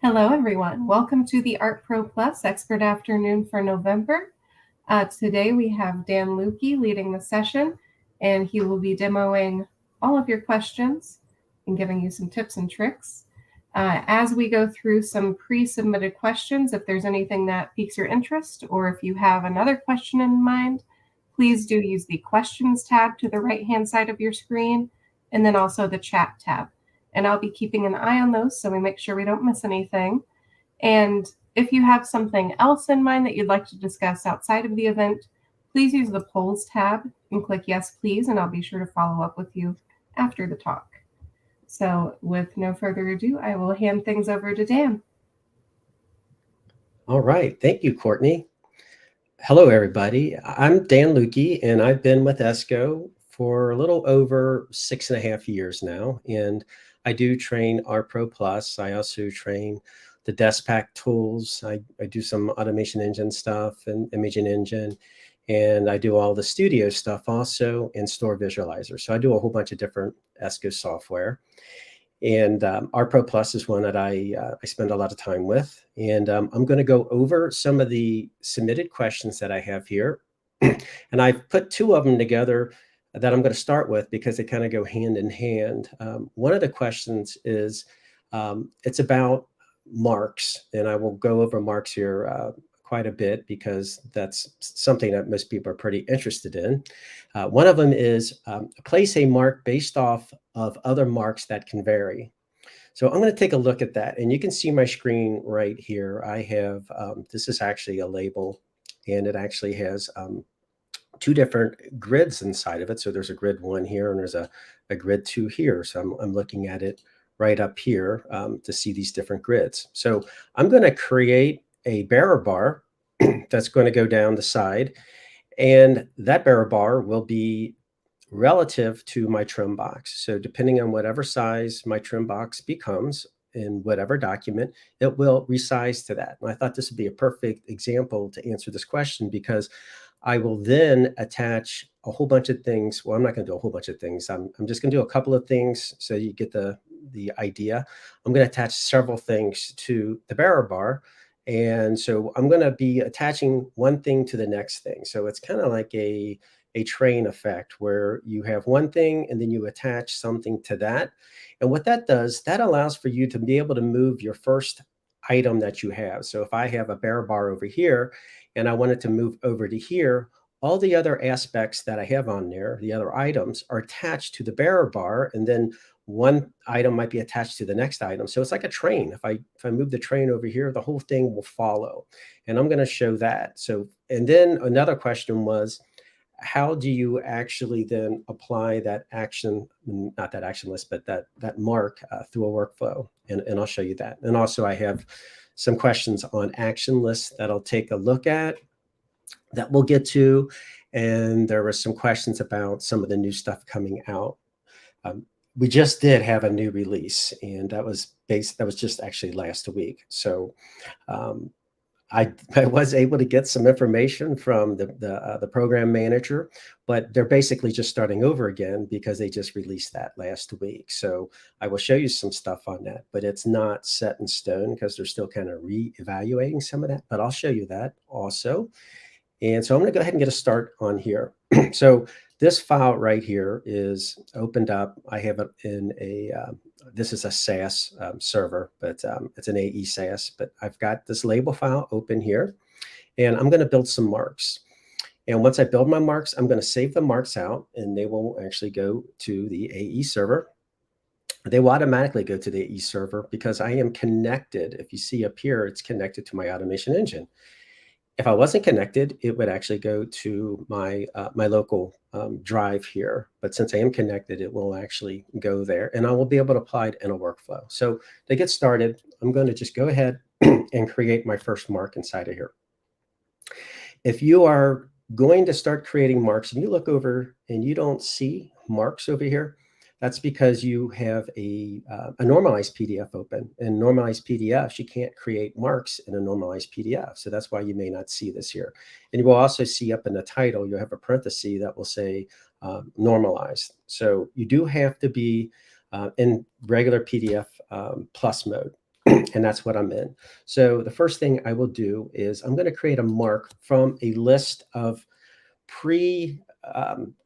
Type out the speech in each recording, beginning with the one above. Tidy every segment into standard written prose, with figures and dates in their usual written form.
Hello, everyone. Welcome to the artpro Plus Expert Afternoon for November. Today we have Dan Lukey leading the session, and he will be demoing all of your questions and giving you some tips and tricks. As we go through some pre-submitted questions, if there's anything that piques your interest or if you have another question in mind, please do use the questions tab to the right-hand side of your screen and then also the chat tab. And I'll be keeping an eye on those so we make sure we don't miss anything. And if you have something else in mind that you'd like to discuss outside of the event, please use the polls tab and click yes, please, and I'll be sure to follow up with you after the talk. So with no further ado, I will hand things over to Dan. All right. Thank you, Courtney. Hello, everybody. I'm Dan Lukey, and I've been with ESCO for a little over 6.5 years now. And I do train artpro Plus. I also train the DeskPack tools. I do some automation engine stuff and imaging engine. And I do all the studio stuff also and store visualizer. So I do a whole bunch of different ESCO software. And artpro Plus is one that I spend a lot of time with. And I'm going to go over some of the submitted questions that I have here. And I've put two of them together that I'm going to start with because they kind of go hand in hand. One of the questions is, it's about marks. And I will go over marks here quite a bit because that's something that most people are pretty interested in. One of them is place a mark based off of other marks that can vary. So I'm going to take a look at that, and you can see my screen right here. I have, this is actually a label, and it actually has two different grids inside of it. So there's a grid 1 here, and there's a grid 2 here. So I'm looking at it right up here to see these different grids. So I'm going to create a bearer bar that's going to go down the side, and that bearer bar will be relative to my trim box. So depending on whatever size my trim box becomes in whatever document, it will resize to that. And I thought this would be a perfect example to answer this question because I will then attach a whole bunch of things. Well, I'm not going to do a whole bunch of things. I'm just going to do a couple of things so you get the idea. I'm going to attach several things to the bearer bar. And so I'm going to be attaching one thing to the next thing. So it's kind of like a train effect where you have one thing and then you attach something to that. And what that does, that allows for you to be able to move your first item that you have. So if I have a bearer bar over here and I wanted to move over to here, all the other aspects that I have on there, the other items, are attached to the bearer bar, and then one item might be attached to the next item. So it's like a train. If I move the train over here, the whole thing will follow. And I'm going to show that. So, and then another question was, how do you actually then apply that action, not that action list, but that mark through a workflow? And I'll show you that. And also I have some questions on action lists that I'll take a look at that we'll get to. And there were some questions about some of the new stuff coming out. We just did have a new release, and that was just actually last week. So I was able to get some information from the program manager, but they're basically just starting over again because they just released that last week. So I will show you some stuff on that, but it's not set in stone because they're still kind of re-evaluating some of that, but I'll show you that also. And so I'm going to go ahead and get a start on here. So this file right here is opened up. I have it in a, this is a SAS server, but it's an AE SAS, but I've got this label file open here, and I'm going to build some marks. And once I build my marks, I'm going to save the marks out, and they will actually go to the AE server. They will automatically go to the AE server because I am connected. If you see up here, it's connected to my automation engine. If I wasn't connected, it would actually go to my my local drive here. But since I am connected, it will actually go there, and I will be able to apply it in a workflow. So to get started, I'm going to just go ahead and create my first mark inside of here. If you are going to start creating marks and you look over and you don't see marks over here, that's because you have a normalized PDF open. And normalized PDFs, you can't create marks in a normalized PDF. So that's why you may not see this here. And you will also see up in the title, you'll have a parenthesis that will say normalized. So you do have to be in regular PDF plus mode. and that's what I'm in. So the first thing I will do is I'm going to create a mark from a list of kind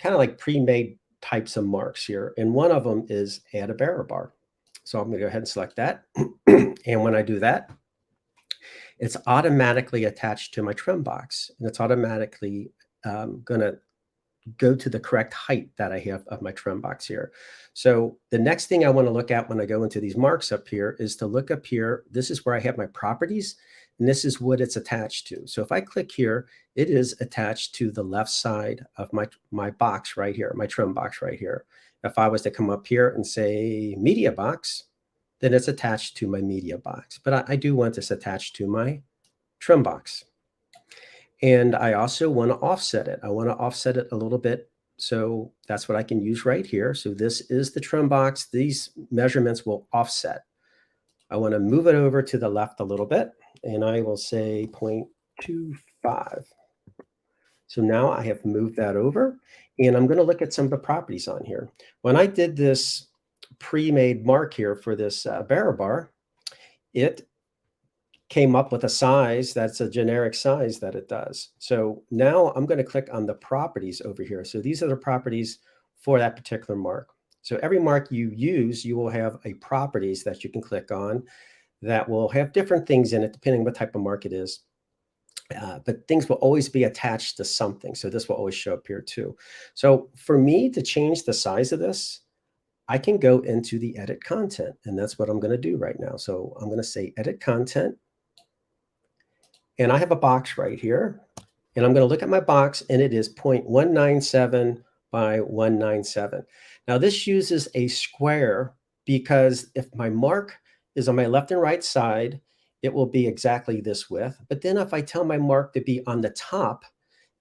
of like pre-made types of marks here. And one of them is add a bearer bar. So I'm going to go ahead and select that. And when I do that, it's automatically attached to my trim box. And it's automatically going to go to the correct height that I have of my trim box here. So the next thing I want to look at when I go into these marks up here is to look up here. This is where I have my properties, and this is what it's attached to. So if I click here, it is attached to the left side of my box right here, my trim box right here. If I was to come up here and say media box, then it's attached to my media box. But I do want this attached to my trim box. And I also want to offset it. I want to offset it a little bit. So that's what I can use right here. So this is the trim box. These measurements will offset. I want to move it over to the left a little bit, and I will say 0.25. So now I have moved that over, and I'm going to look at some of the properties on here. When I did this pre-made mark here for this bearer bar, it came up with a size that's a generic size that it does. So now I'm going to click on the properties over here. So these are the properties for that particular mark. So every mark you use, you will have a properties that you can click on that will have different things in it, depending what type of mark it is. But things will always be attached to something. So this will always show up here too. So for me to change the size of this, I can go into the edit content, and that's what I'm going to do right now. So I'm going to say edit content. And I have a box right here, and I'm going to look at my box, and it is 0.197 by 197. Now this uses a square because if my mark is on my left and right side, it will be exactly this width. But then if I tell my mark to be on the top,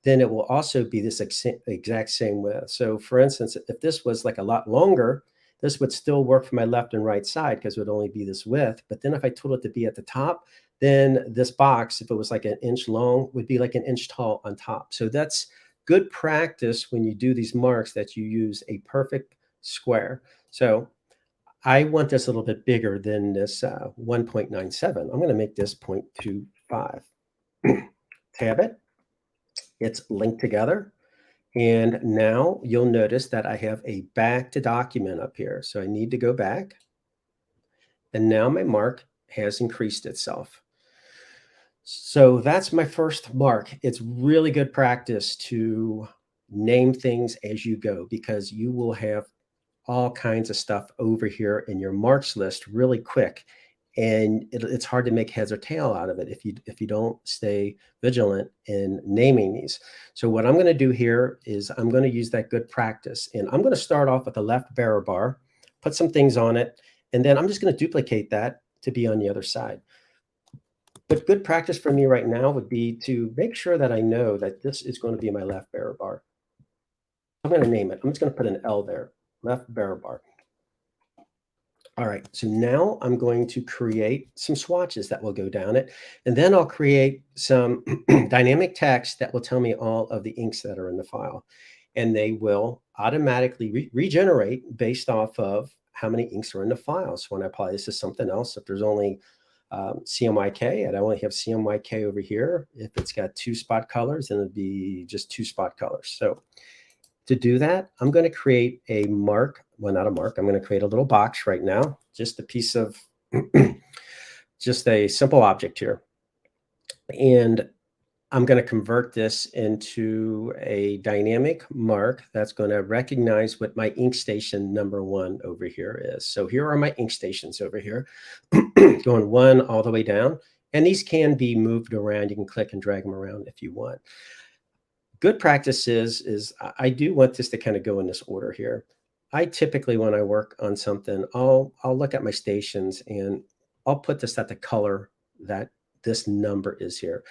then it will also be this exact same width. So for instance, if this was like a lot longer, this would still work for my left and right side because it would only be this width. But then if I told it to be at the top, then this box, if it was like an inch long, would be like an inch tall on top. So that's good practice when you do these marks, that you use a perfect square. So I want this a little bit bigger than this 1.97. I'm going to make this 0.25. Tab it. It's linked together. And now you'll notice that I have a back to document up here. So I need to go back. And now my mark has increased itself. So that's my first mark. It's really good practice to name things as you go, because you will have all kinds of stuff over here in your marks list really quick. And it's hard to make heads or tail out of it if you don't stay vigilant in naming these. So what I'm going to do here is I'm going to use that good practice. And I'm going to start off with the left bearer bar, put some things on it, and then I'm just going to duplicate that to be on the other side. But good practice for me right now would be to make sure that I know that this is going to be my left bearer bar. I'm going to name it. I'm just going to put an L there, left bearer bar. All right, so now I'm going to create some swatches that will go down it, and then I'll create some dynamic text that will tell me all of the inks that are in the file, and they will automatically regenerate based off of how many inks are in the file. So when I apply this to something else, if there's only CMYK, and I only have CMYK over here, if it's got 2 spot colors, then it'd be just 2 spot colors. So to do that, I'm going to create a mark. Well, not a mark. I'm going to create a little box right now, just a piece of, just a simple object here. And I'm going to convert this into a dynamic mark that's going to recognize what my ink station number 1 over here is. So here are my ink stations over here, going 1 all the way down. And these can be moved around. You can click and drag them around if you want. Good practice is I do want this to kind of go in this order here. I typically, when I work on something, I'll look at my stations and I'll put this at the color that this number is here.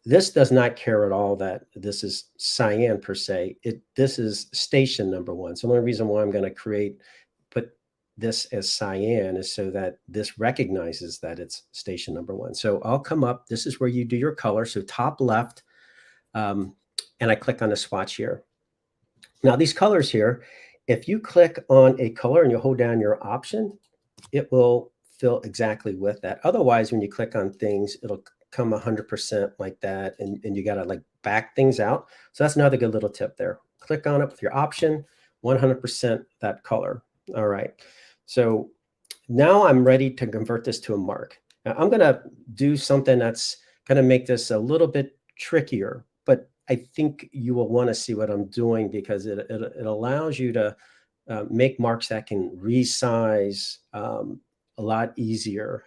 This does not care at all that this is cyan per se. This is station number 1. So the only reason why I'm going to put this as cyan is so that this recognizes that it's station number 1. So I'll come up. This is where you do your color. So top left. And I click on the swatch here. Now these colors here, if you click on a color and you hold down your option, it will fill exactly with that. Otherwise, when you click on things, it'll come 100% like that, and you got to like back things out. So that's another good little tip there. Click on it with your option, 100% that color. All right. So now I'm ready to convert this to a mark. Now I'm going to do something that's going to make this a little bit trickier, but I think you will want to see what I'm doing because it allows you to make marks that can resize a lot easier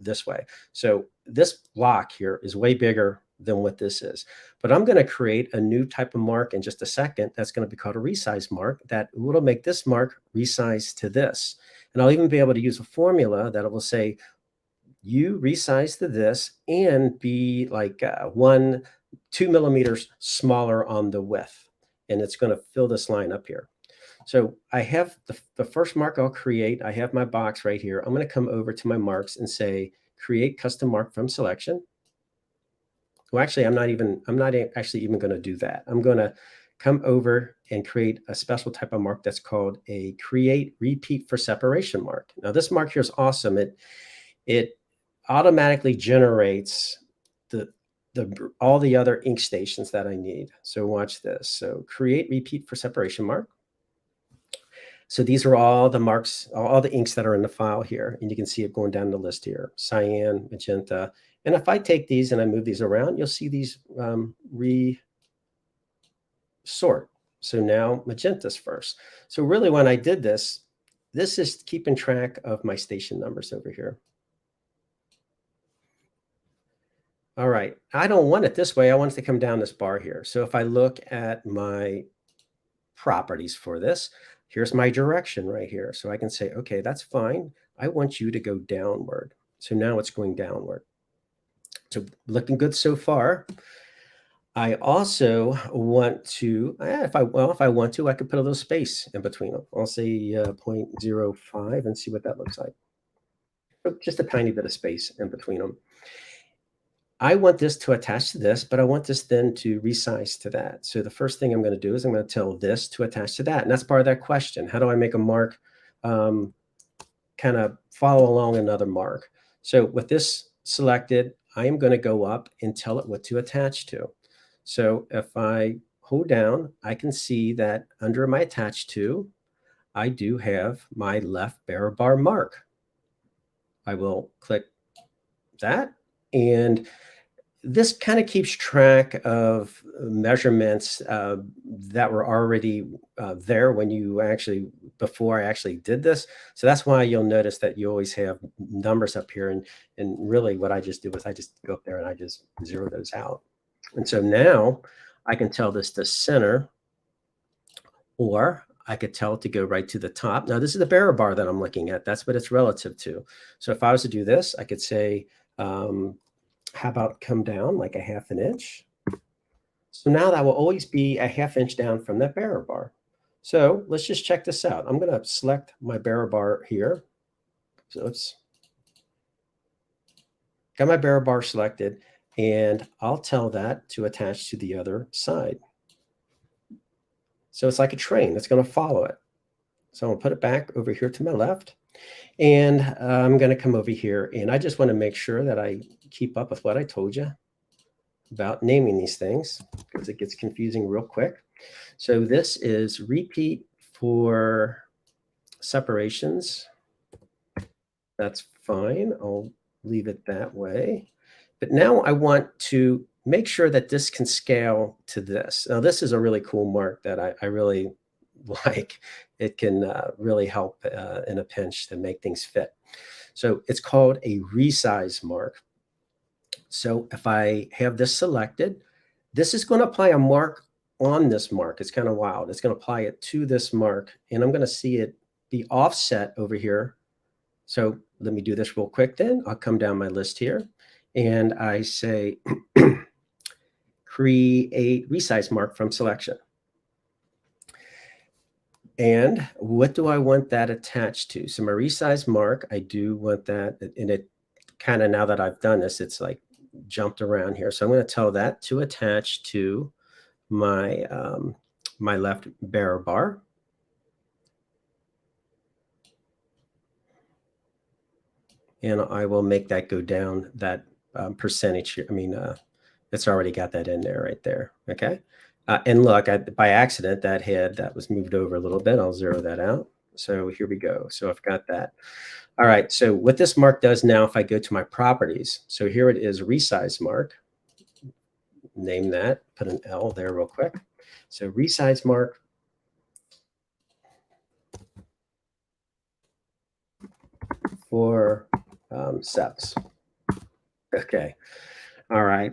this way. So this block here is way bigger than what this is, but I'm going to create a new type of mark in just a second. That's going to be called a resize mark that will make this mark resize to this. And I'll even be able to use a formula that will say, you resize to this and be like 2 millimeters smaller on the width. And it's going to fill this line up here. So I have the first mark I'll create. I have my box right here. I'm going to come over to my marks and say, create custom mark from selection. Well, actually, I'm not actually even going to do that. I'm going to come over and create a special type of mark that's called a create repeat for separation mark. Now this mark here is awesome. It automatically generates all the other ink stations that I need. So watch this. So create repeat for separation mark. So these are all the marks, all the inks that are in the file here. And you can see it going down the list here, cyan, magenta. And if I take these and I move these around, you'll see these re-sort. So now magenta's first. So really when I did this, this is keeping track of my station numbers over here. All right, I don't want it this way. I want it to come down this bar here. So if I look at my properties for this, here's my direction right here. So I can say, okay, that's fine. I want you to go downward. So now it's going downward. So looking good so far. I also want to, if I want to, I could put a little space in between them. I'll say 0.05 and see what that looks like. Just a tiny bit of space in between them. I want this to attach to this, but I want this then to resize to that. So the first thing I'm going to do is I'm going to tell this to attach to that. And that's part of that question. How do I make a mark kind of follow along another mark? So with this selected, I am going to go up and tell it what to attach to. So if I hold down, I can see that under my attach to, I do have my left bearer bar mark. I will click that, and this kind of keeps track of measurements that were already there when you before I actually did this. So that's why you'll notice that you always have numbers up here. And really what I just do is I just go up there and I just zero those out. And so now I can tell this to center, or I could tell it to go right to the top. Now this is the bearer bar that I'm looking at. That's what it's relative to. So if I was to do this, I could say, how about come down like a ½ inch? So now that will always be a ½ inch down from that bearer bar. So let's just check this out. I'm going to select my bearer bar here. So it's got my bearer bar selected, and I'll tell that to attach to the other side. So it's like a train. It's going to follow it. So I'll put it back over here to my left. And I'm going to come over here, and I just want to make sure that I keep up with what I told you about naming these things, because it gets confusing real quick. So this is repeat for separations. That's fine. I'll leave it that way. But now I want to make sure that this can scale to this. Now this is a really cool mark that I really like. It can really help in a pinch to make things fit. So it's called a resize mark. So if I have this selected, this is going to apply a mark on this mark. It's kind of wild. It's going to apply it to this mark, and I'm going to see it be offset over here. So let me do this real quick then. I'll come down my list here, and I say create resize mark from selection. And what do I want that attached to? So my resize mark, I do want that, and it kind of, now that I've done this, it's like jumped around here. So I'm going to tell that to attach to my my left bearer bar. and I will make that go down that percentage here. I mean, it's already got that in there right there. Okay. And look, by accident, that head that was moved over a little bit. I'll zero that out. So here we go. So I've got that. All right. So what this mark does now, if I go to my properties, so here it is, resize mark. Name that, put an L there real quick. So resize mark. For steps. Okay. All right.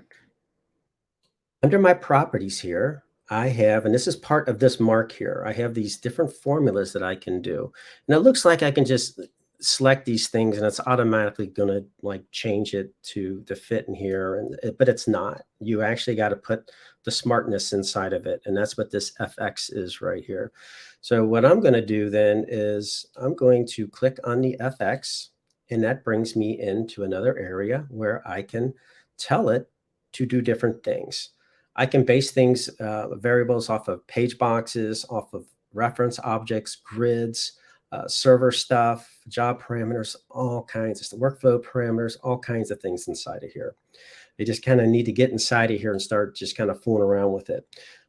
Under my properties here, I have, and this is part of this mark here, I have these different formulas that I can do. And it looks like I can just select these things and it's automatically going to like change it to fit in here. But it's not. You actually got to put the smartness inside of it. And that's what this FX is right here. So what I'm going to do then is I'm going to click on the FX, and that brings me into another area where I can tell it to do different things. I can base things, variables off of page boxes, off of reference objects, grids, server stuff, job parameters, all kinds of stuff, workflow parameters, all kinds of things inside of here. You just kind of need to get inside of here and start just kind of fooling around with it.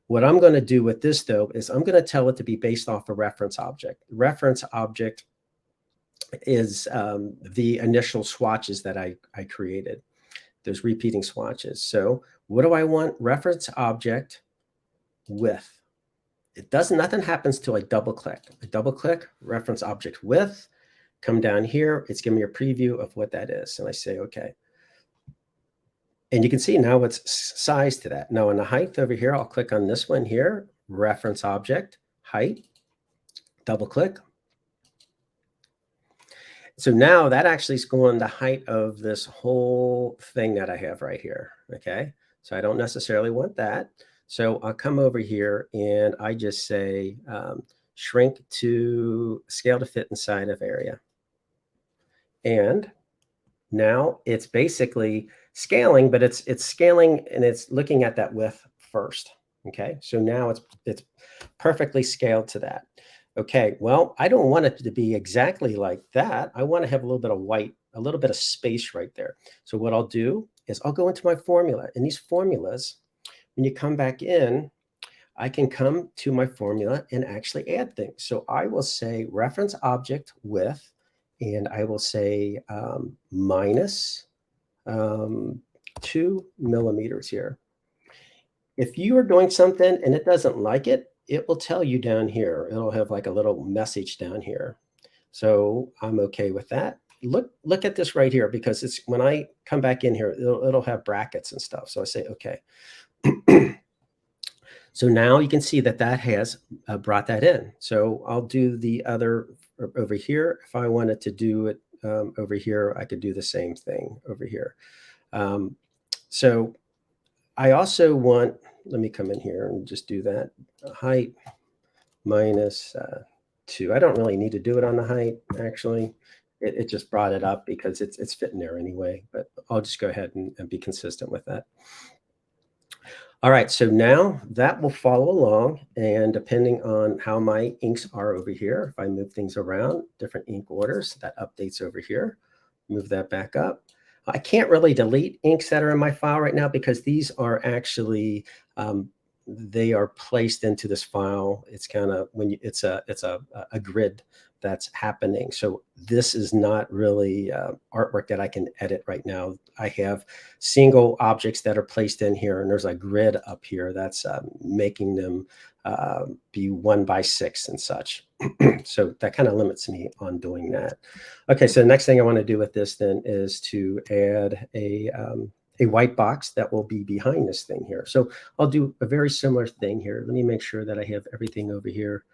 What I'm going to do with this, though, is I'm going to tell it to be based off a reference object. Reference object is the initial swatches that I created, those repeating swatches. So what do I want reference object with? It doesn't, nothing happens till I double click. I double click reference object with, come down here, it's giving me a preview of what that is. And I say, okay. And you can see now it's sized to that. Now in the height over here, I'll click on this one here, reference object, height, double click. So now that actually is going the height of this whole thing that I have right here. Okay. So I don't necessarily want that. So I'll come over here and I just say shrink to scale to fit inside of area. And now it's basically scaling, but it's scaling and it's looking at that width first. Okay. So now it's perfectly scaled to that. Okay, well, I don't want it to be exactly like that. I want to have a little bit of white, a little bit of space right there. So what I'll do is I'll go into my formula. And these formulas, when you come back in, I can come to my formula and actually add things. So I will say reference object with, and I will say minus 2 millimeters here. If you are doing something and it doesn't like it, it will tell you down here. It'll have like a little message down here. So I'm okay with that. Look at this right here, because it's when I come back in here, it'll have brackets and stuff. So I say, okay. So now you can see that has brought that in. So I'll do the other over here. If I wanted to do it over here, I could do the same thing over here. So I also want, let me come in here and just do that. Height minus 2. I don't really need to do it on the height, actually. It just brought it up because it's fitting there anyway, but I'll just go ahead and be consistent with that. All right, so now that will follow along, and depending on how my inks are over here, if I move things around, different ink orders, that updates over here. Move that back up. I can't really delete inks that are in my file right now because these are actually they are placed into this file. It's kind of when it's a grid that's happening. So this is not really artwork that I can edit right now. I have single objects that are placed in here, and there's a grid up here that's making them be 1 by 6 and such. So that kind of limits me on doing that. Okay, so the next thing I want to do with this then is to add a white box that will be behind this thing here. So I'll do a very similar thing here. Let me make sure that I have everything over here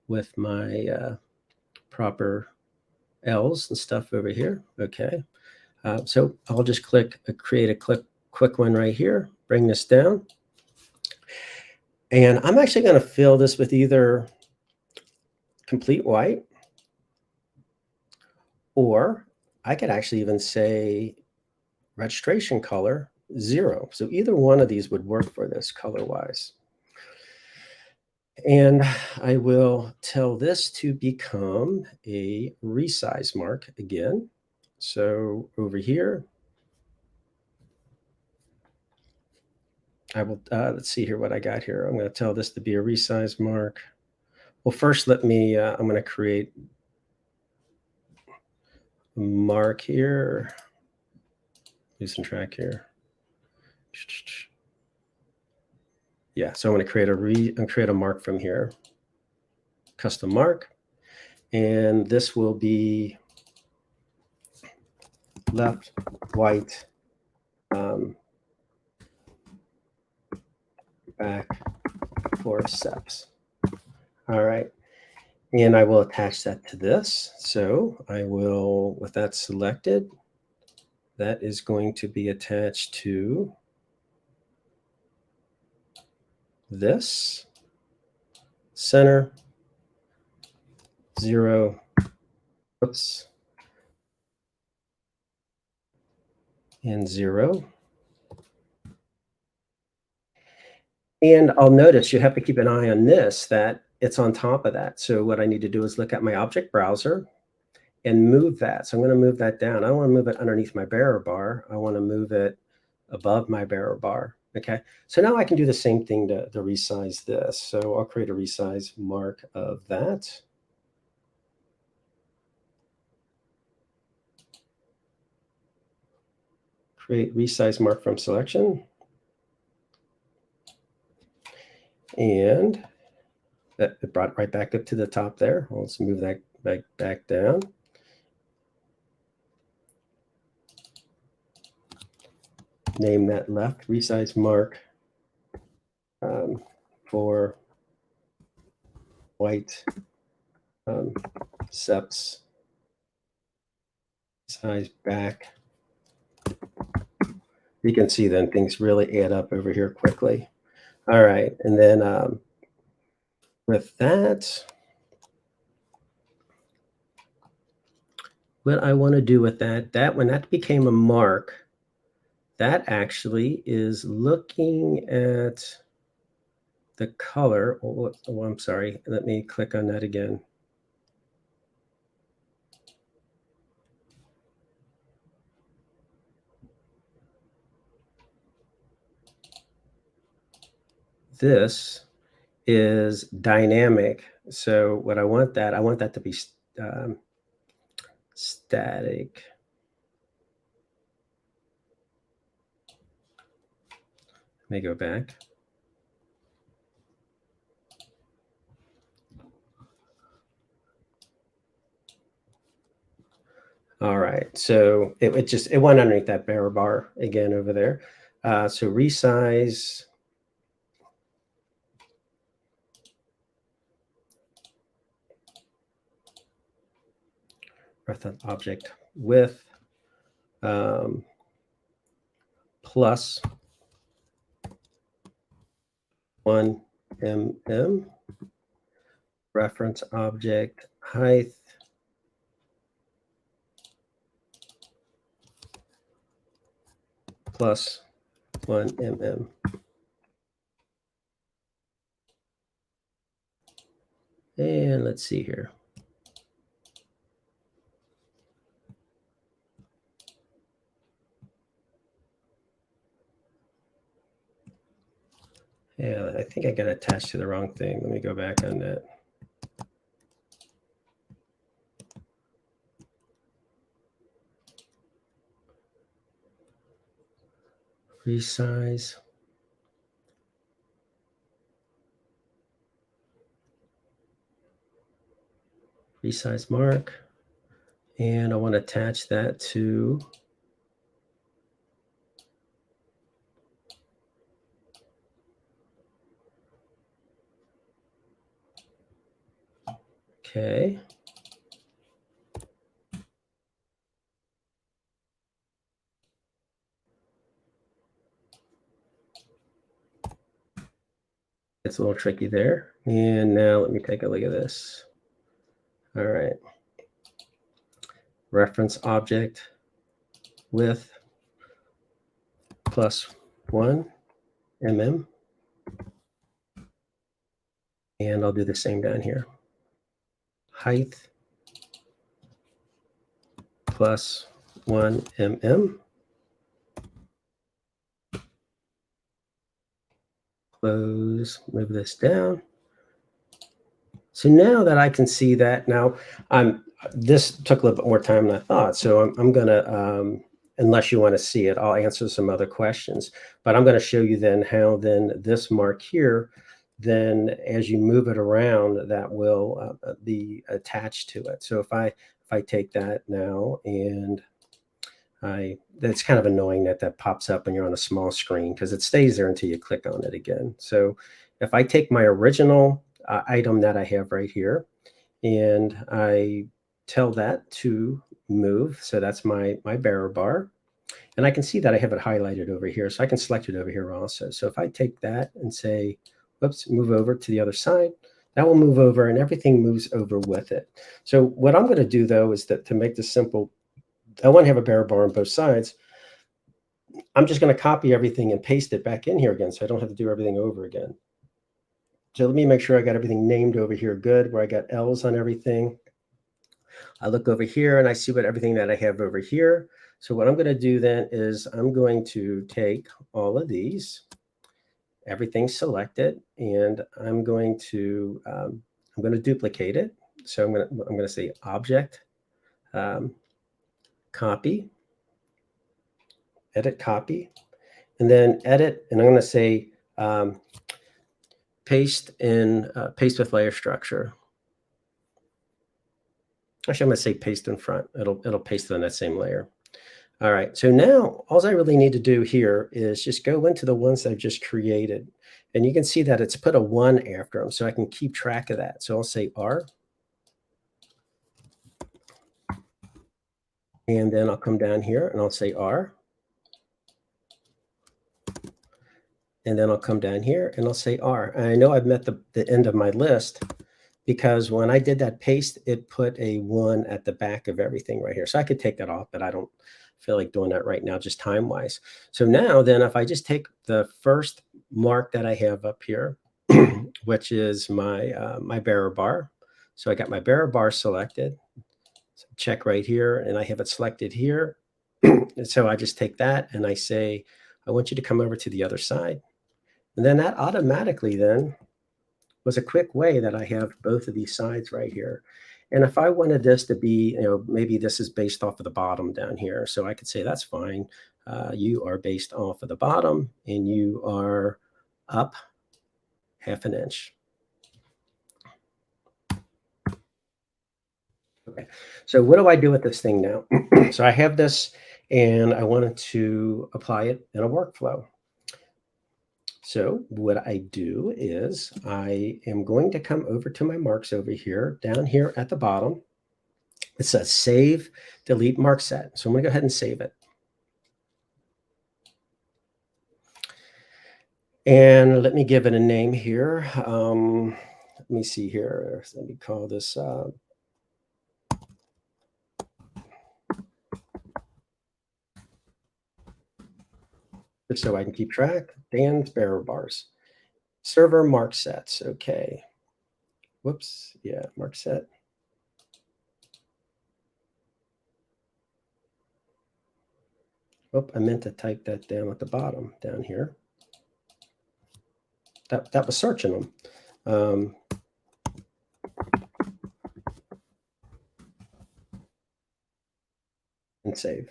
with my proper L's and stuff over here. Okay, so I'll just create a quick one right here, bring this down. And I'm actually going to fill this with either complete white, or I could actually even say registration color 0. So either one of these would work for this color-wise. And I will tell this to become a resize mark again. So over here, I will, let's see here what I got here. I'm going to tell this to be a resize mark. Well, first, let me, I'm going to create a mark here. Losing track here. Yeah, so I'm going to create a mark from here. Custom mark. And this will be left, white, back, forceps. All right. And I will attach that to this. So I will, with that selected, that is going to be attached to this center, 0, oops, and 0. And I'll notice you have to keep an eye on this, that it's on top of that. So what I need to do is look at my object browser and move that. So I'm going to move that down. I don't want to move it underneath my bearer bar. I want to move it above my bearer bar. Okay. So now I can do the same thing to resize this. So I'll create a resize mark of that. Create resize mark from selection. And it brought it right back up to the top there. Let's move that back down. Name that left resize mark for white seps size back. You can see then things really add up over here quickly. All right, and then with that, what I want to do with that when that became a mark, that actually is looking at the color. Oh, I'm sorry. Let me click on that again. This is dynamic. So what I want that to be static. Let me go back. All right, so it went underneath that bearer bar again over there. So resize. Object width plus 1 mm. Reference object height plus 1 mm. And let's see here. Yeah, I think I got attached to the wrong thing. Let me go back on that. Resize. Resize mark. And I want to attach that to okay. It's a little tricky there. And now let me take a look at this. All right. Reference object width plus 1 mm. And I'll do the same down here. Height plus 1 mm. Close, move this down. So now that I can see that, now this took a little bit more time than I thought. So I'm going to, unless you want to see it, I'll answer some other questions. But I'm going to show you then how then this mark here, then as you move it around, that will be attached to it. So if I take that now and that's kind of annoying that pops up when you're on a small screen because it stays there until you click on it again. So if I take my original item that I have right here and I tell that to move, so that's my bearer bar, and I can see that I have it highlighted over here, so I can select it over here also. So if I take that and say, whoops, move over to the other side, that will move over and everything moves over with it. So what I'm going to do though is that to make this simple, I want to have a bearer bar on both sides. I'm just going to copy everything and paste it back in here again so I don't have to do everything over again. So let me make sure I got everything named over here good, where I got L's on everything. I look over here and I see what everything that I have over here. So what I'm going to do then is I'm going to take all of these, everything selected, and I'm going to duplicate it. So I'm going to say object, copy, edit copy, and then edit, and I'm going to say paste with layer structure. Actually, I'm going to say paste in front. It'll paste it on that same layer. All right. So now all I really need to do here is just go into the ones I've just created, and you can see that it's put a 1 after them, so I can keep track of that. So I'll say R, and then I'll come down here and I'll say R, and then I'll come down here and I'll say R. And I know I've met the end of my list because when I did that paste, it put a 1 at the back of everything right here. So I could take that off, but I don't feel like doing that right now, just time-wise. So now then, if I just take the first mark that I have up here, which is my my bearer bar. So I got my bearer bar selected. So check right here, and I have it selected here. And so I just take that and I say, I want you to come over to the other side. And then that automatically then was a quick way that I have both of these sides right here. And if I wanted this to be, maybe this is based off of the bottom down here. So I could say, that's fine. You are based off of the bottom and you are up 1/2 inch. Okay. So what do I do with this thing now? So I have this and I wanted to apply it in a workflow. So what I do is I am going to come over to my marks over here, down here at the bottom. It says save, delete mark set. So I'm going to go ahead and save it. And let me give it a name here. Let me see here. Let me call this just so I can keep track. Dan's bearer bars. Server mark sets. Okay. Whoops. Yeah, mark set. Oh, I meant to type that down at the bottom down here. That was searching them. And save.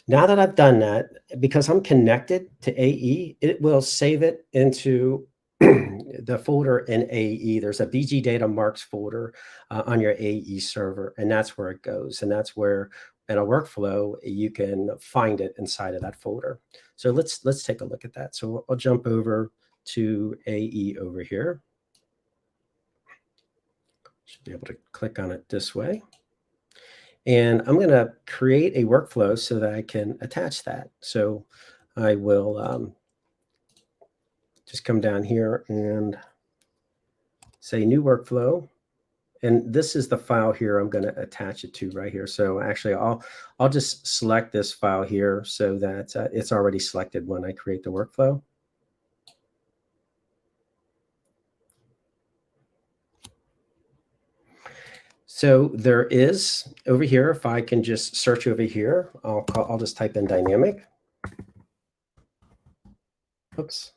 Now that I've done that, because I'm connected to AE, it will save it into the folder in AE. There's a BG data marks folder on your AE server, and that's where it goes. And that's where in a workflow, you can find it inside of that folder. So let's take a look at that. So I'll jump over to AE over here. Should be able to click on it this way. And I'm going to create a workflow so that I can attach that. So I will just come down here and say new workflow. And this is the file here I'm going to attach it to right here. So actually, I'll just select this file here so that it's already selected when I create the workflow. So there is over here, if I can just search over here, I'll just type in dynamic. Oops.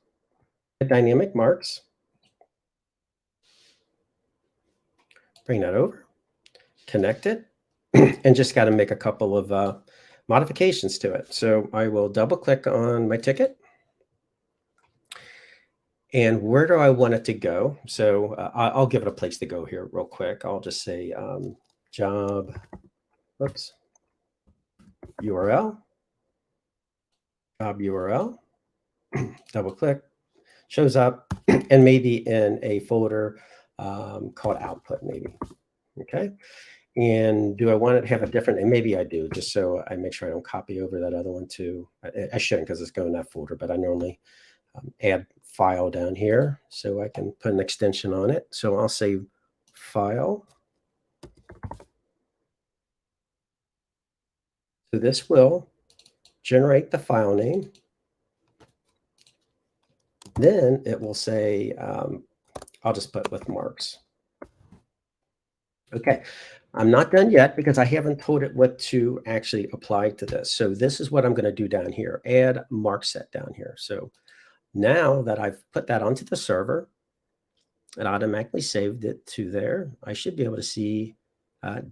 Dynamic marks. Bring that over, connect it, and just got to make a couple of modifications to it. So I will double click on my ticket. And where do I want it to go? So I'll give it a place to go here real quick. I'll just say job, oops, URL, job URL, double click, shows up, and maybe in a folder called output, maybe. Okay. And do I want it to have a different, and maybe I do, just so I make sure I don't copy over that other one too. I shouldn't because it's going in that folder, but I normally add file down here so I can put an extension on it. So I'll say file. So this will generate the file name. Then it will say, I'll just put with marks. Okay, I'm not done yet because I haven't told it what to actually apply to this. So this is what I'm going to do down here, add mark set down here. So now that I've put that onto the server, it automatically saved it to there. I should be able to see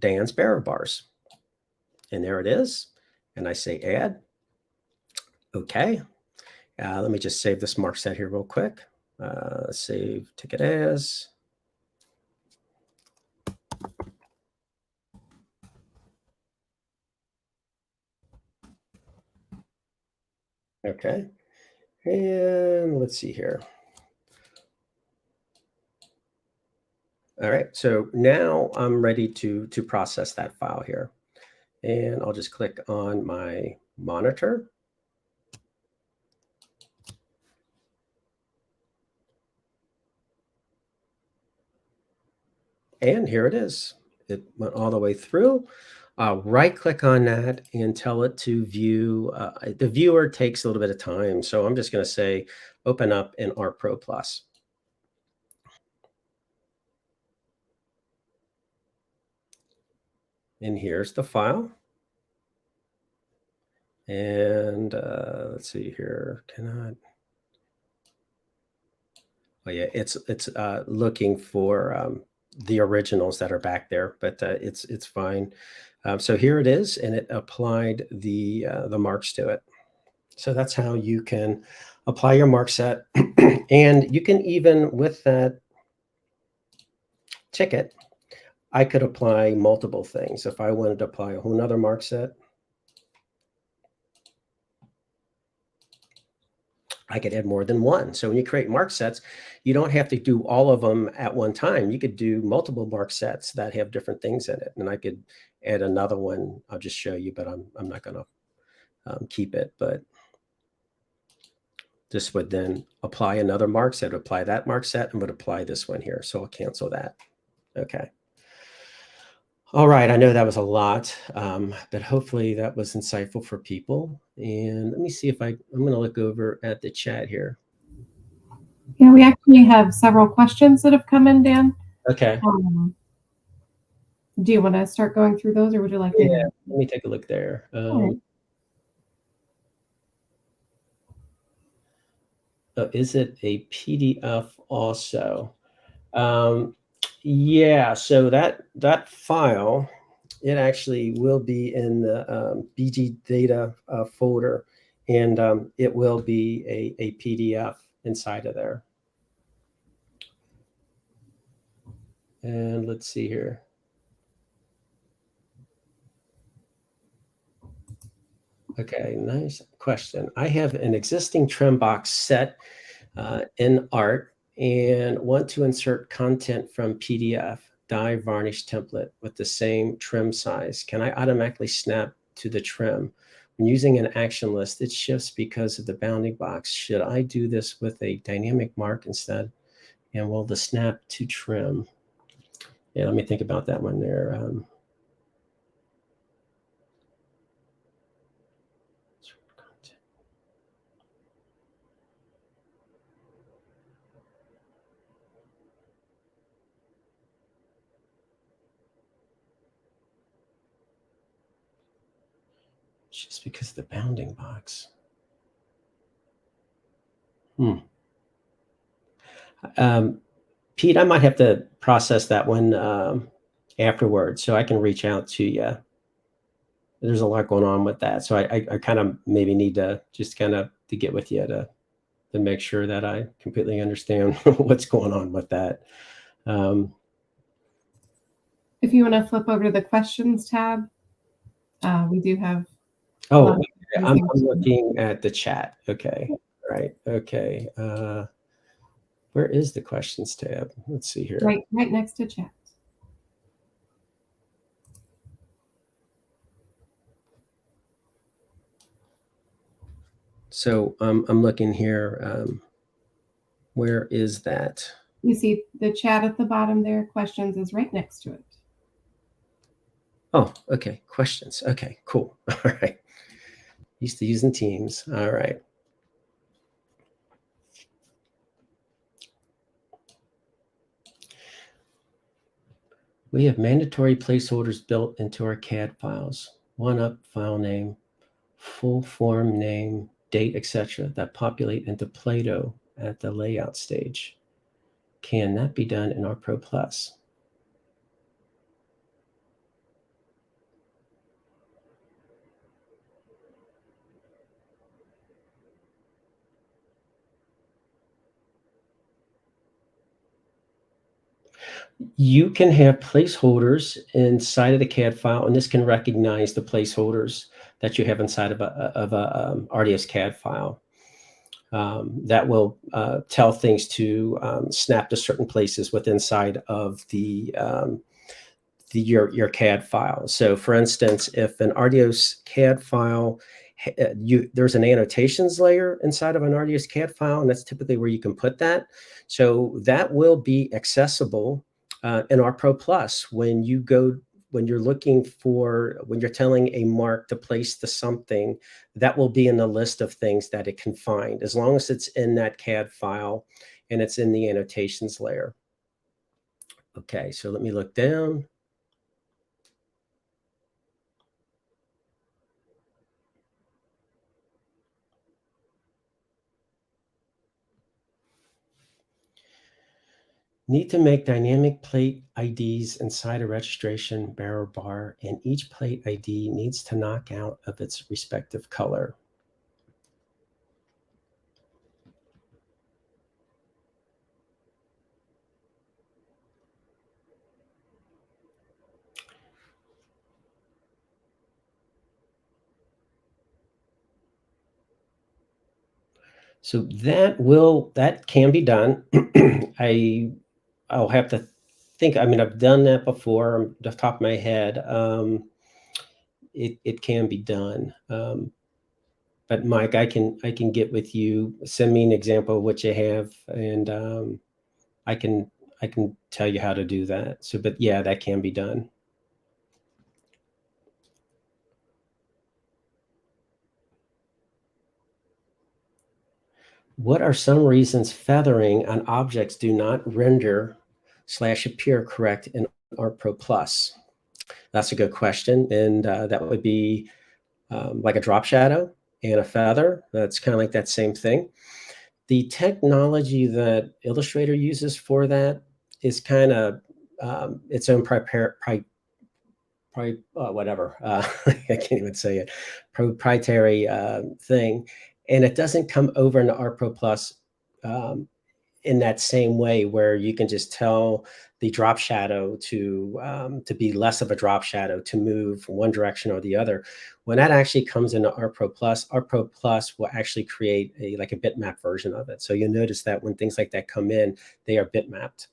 Dan's bearer bars. And there it is. And I say add. Okay. Let me just save this mark set here real quick. Save ticket as. Okay. And let's see here. All right. So now I'm ready to process that file here. And I'll just click on my monitor. And here it is. It went all the way through. Right click on that and tell it to view. The viewer takes a little bit of time. So I'm just going to say, open up in artpro Plus. And here's the file. And let's see here. Cannot. Oh yeah, it's looking for the originals that are back there, but it's fine. So here it is, and it applied the marks to it. So that's how you can apply your mark set, and you can even with that ticket, I could apply multiple things. If I wanted to apply a whole nother mark set, I could add more than one. So when you create mark sets, you don't have to do all of them at one time. You could do multiple mark sets that have different things in it. And I could add another one. I'll just show you, but I'm not going to keep it. But this would then apply another mark set, apply that mark set, and would apply this one here. So I'll cancel that. Okay. All right, I know that was a lot, but hopefully that was insightful for people. And let me see if I'm going to look over at the chat here. Yeah, we actually have several questions that have come in, Dan. Okay. Do you want to start going through those, or would you like me to? Let me take a look there. Right. Is it a PDF also? Yeah, so that file, it actually will be in the BG data folder, and it will be a PDF inside of there. And let's see here. Okay, nice question. I have an existing trim box set in art and want to insert content from PDF, die varnish template with the same trim size. Can I automatically snap to the trim? When using an action list, it shifts because of the bounding box. Should I do this with a dynamic mark instead? And will the snap to trim? Yeah, let me think about that one there. just because of the bounding box. Pete, I might have to process that one afterwards, so I can reach out to you. There's a lot going on with that, so I kind of maybe need to just kind of to get with you to make sure that I completely understand what's going on with that. If you want to flip over to the questions tab, we do have. Oh, I'm looking at the chat. Okay, right. Okay. Where is the questions tab? Let's see here. Right next to chat. So I'm looking here. Where is that? You see the chat at the bottom there. Questions is right next to it. Oh, okay. Questions. Okay, cool. All right. Used to using Teams. All right. We have mandatory placeholders built into our CAD files. One up, file name, full form name, date, etc. that populate into Play-Doh at the layout stage. Can that be done in artpro Plus? You can have placeholders inside of the CAD file, and this can recognize the placeholders that you have inside of a RDS CAD file. That will tell things to snap to certain places within inside of your CAD file. So, for instance, if an RDS CAD file, there's an annotations layer inside of an RDS CAD file, and that's typically where you can put that. So that will be accessible in artpro Plus when you're looking for, when you're telling a mark to place to something, that will be in the list of things that it can find, as long as it's in that CAD file and it's in the annotations layer. Okay, so let me look down. Need to make dynamic plate IDs inside a registration bearer bar, and each plate ID needs to knock out of its respective color. So that can be done. I'll have to think. I mean, I've done that before off the top of my head. It can be done. But Mike, I can get with you. Send me an example of what you have, and I can tell you how to do that. So, but yeah, that can be done. What are some reasons feathering on objects do not render / appear correct in artpro Plus? That's a good question, and that would be like a drop shadow and a feather. That's kind of like that same thing. The technology that Illustrator uses for that is kind of its own whatever. I can't even say it. Proprietary thing, and it doesn't come over into artpro Plus in that same way, where you can just tell the drop shadow to be less of a drop shadow, to move one direction or the other. When that actually comes into artpro Plus will actually create a bitmap version of it. So you'll notice that when things like that come in, they are bitmapped.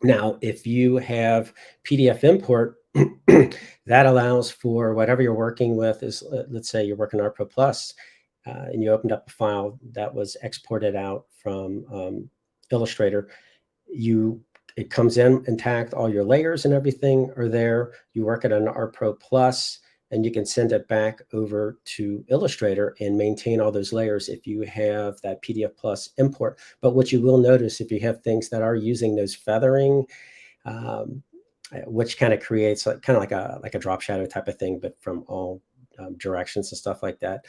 Now, if you have PDF import, that allows for whatever you're working with. Is let's say you're working artpro Plus, and you opened up a file that was exported out from Illustrator. It comes in intact. All your layers and everything are there. You work it on artpro Plus, and you can send it back over to Illustrator and maintain all those layers if you have that PDF Plus import. But what you will notice, if you have things that are using those feathering, which kind of creates kind of like a drop shadow type of thing, but from all directions and stuff like that,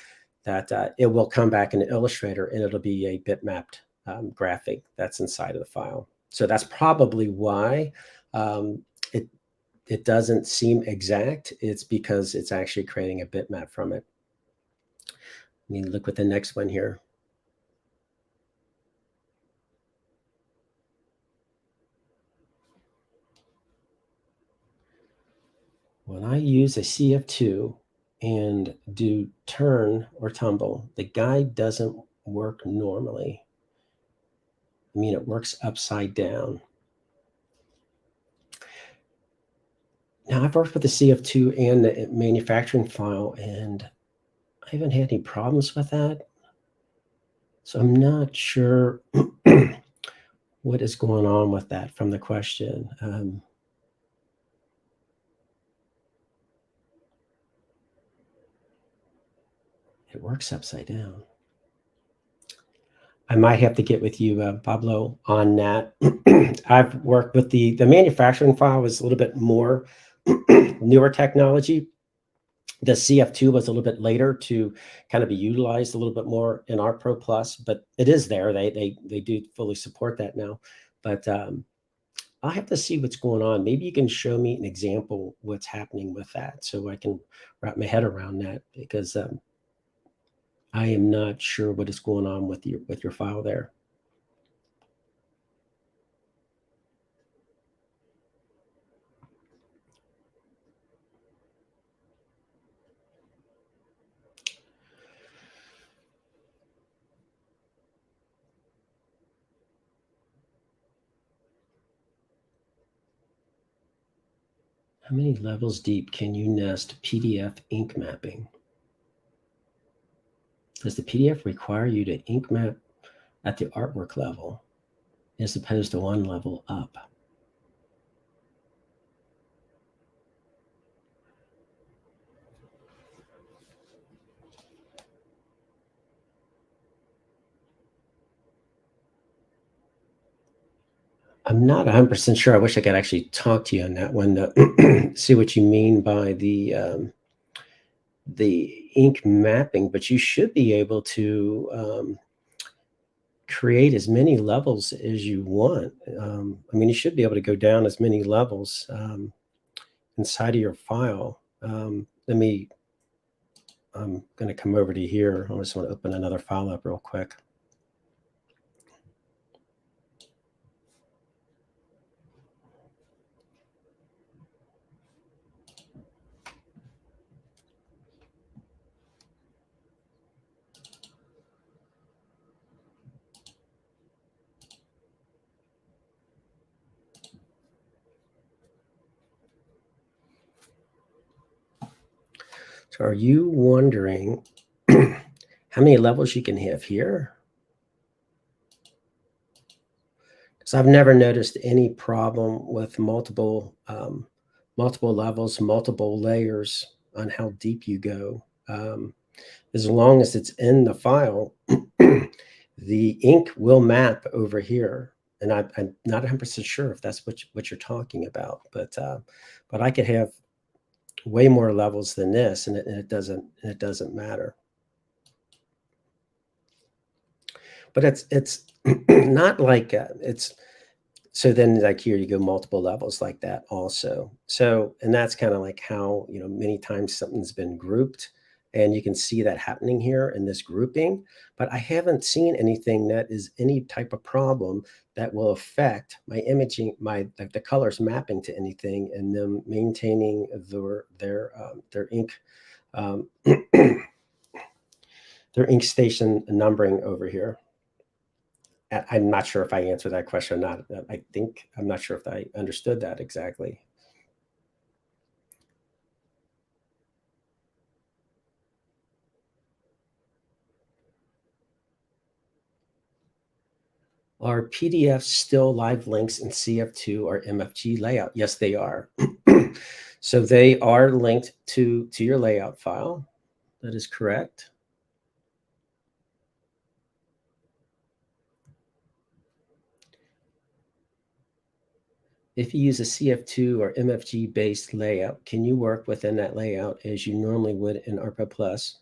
it will come back in Illustrator and it'll be a bitmapped graphic that's inside of the file. So that's probably why it doesn't seem exact. It's because it's actually creating a bitmap from it. Let me look at the next one here. When I use a CF2 and do turn or tumble, the guide doesn't work normally. I mean, it works upside down. Now, I've worked with the CF2 and the manufacturing file, and I haven't had any problems with that. So I'm not sure what is going on with that from the question. It works upside down. I might have to get with you, Pablo, on that. I've worked with the manufacturing file was a little bit more newer technology. The CF2 was a little bit later to kind of be utilized a little bit more in artpro Plus, but it is there. They do fully support that now. But I'll have to see what's going on. Maybe you can show me an example what's happening with that so I can wrap my head around that, because I am not sure what is going on with your file there. How many levels deep can you nest PDF ink mapping? Does the PDF require you to ink map at the artwork level as opposed to one level up? I'm not 100% sure. I wish I could actually talk to you on that one to see what you mean by the ink mapping, but you should be able to create as many levels as you want. I mean, you should be able to go down as many levels inside of your file. I'm going to come over to here. I just want to open another file up real quick. So are you wondering how many levels you can have here? Because I've never noticed any problem with multiple levels, multiple layers on how deep you go. As long as it's in the file, the ink will map over here. And I'm not 100% sure if that's what you're talking about, but I could have way more levels than this, and it doesn't matter. But it's not like it's. So then, like here, you go multiple levels like that also. So, and that's kind of like how, many times something's been grouped, and you can see that happening here in this grouping. But I haven't seen anything that is any type of problem that will affect my imaging, the colors mapping to anything, and them maintaining their ink their ink station numbering over here. I'm not sure if I answered that question or not. I'm not sure if I understood that exactly. Are PDFs still live links in CF2 or MFG layout? Yes, they are. So they are linked to your layout file. That is correct. If you use a CF2 or MFG based layout, can you work within that layout as you normally would in artpro Plus,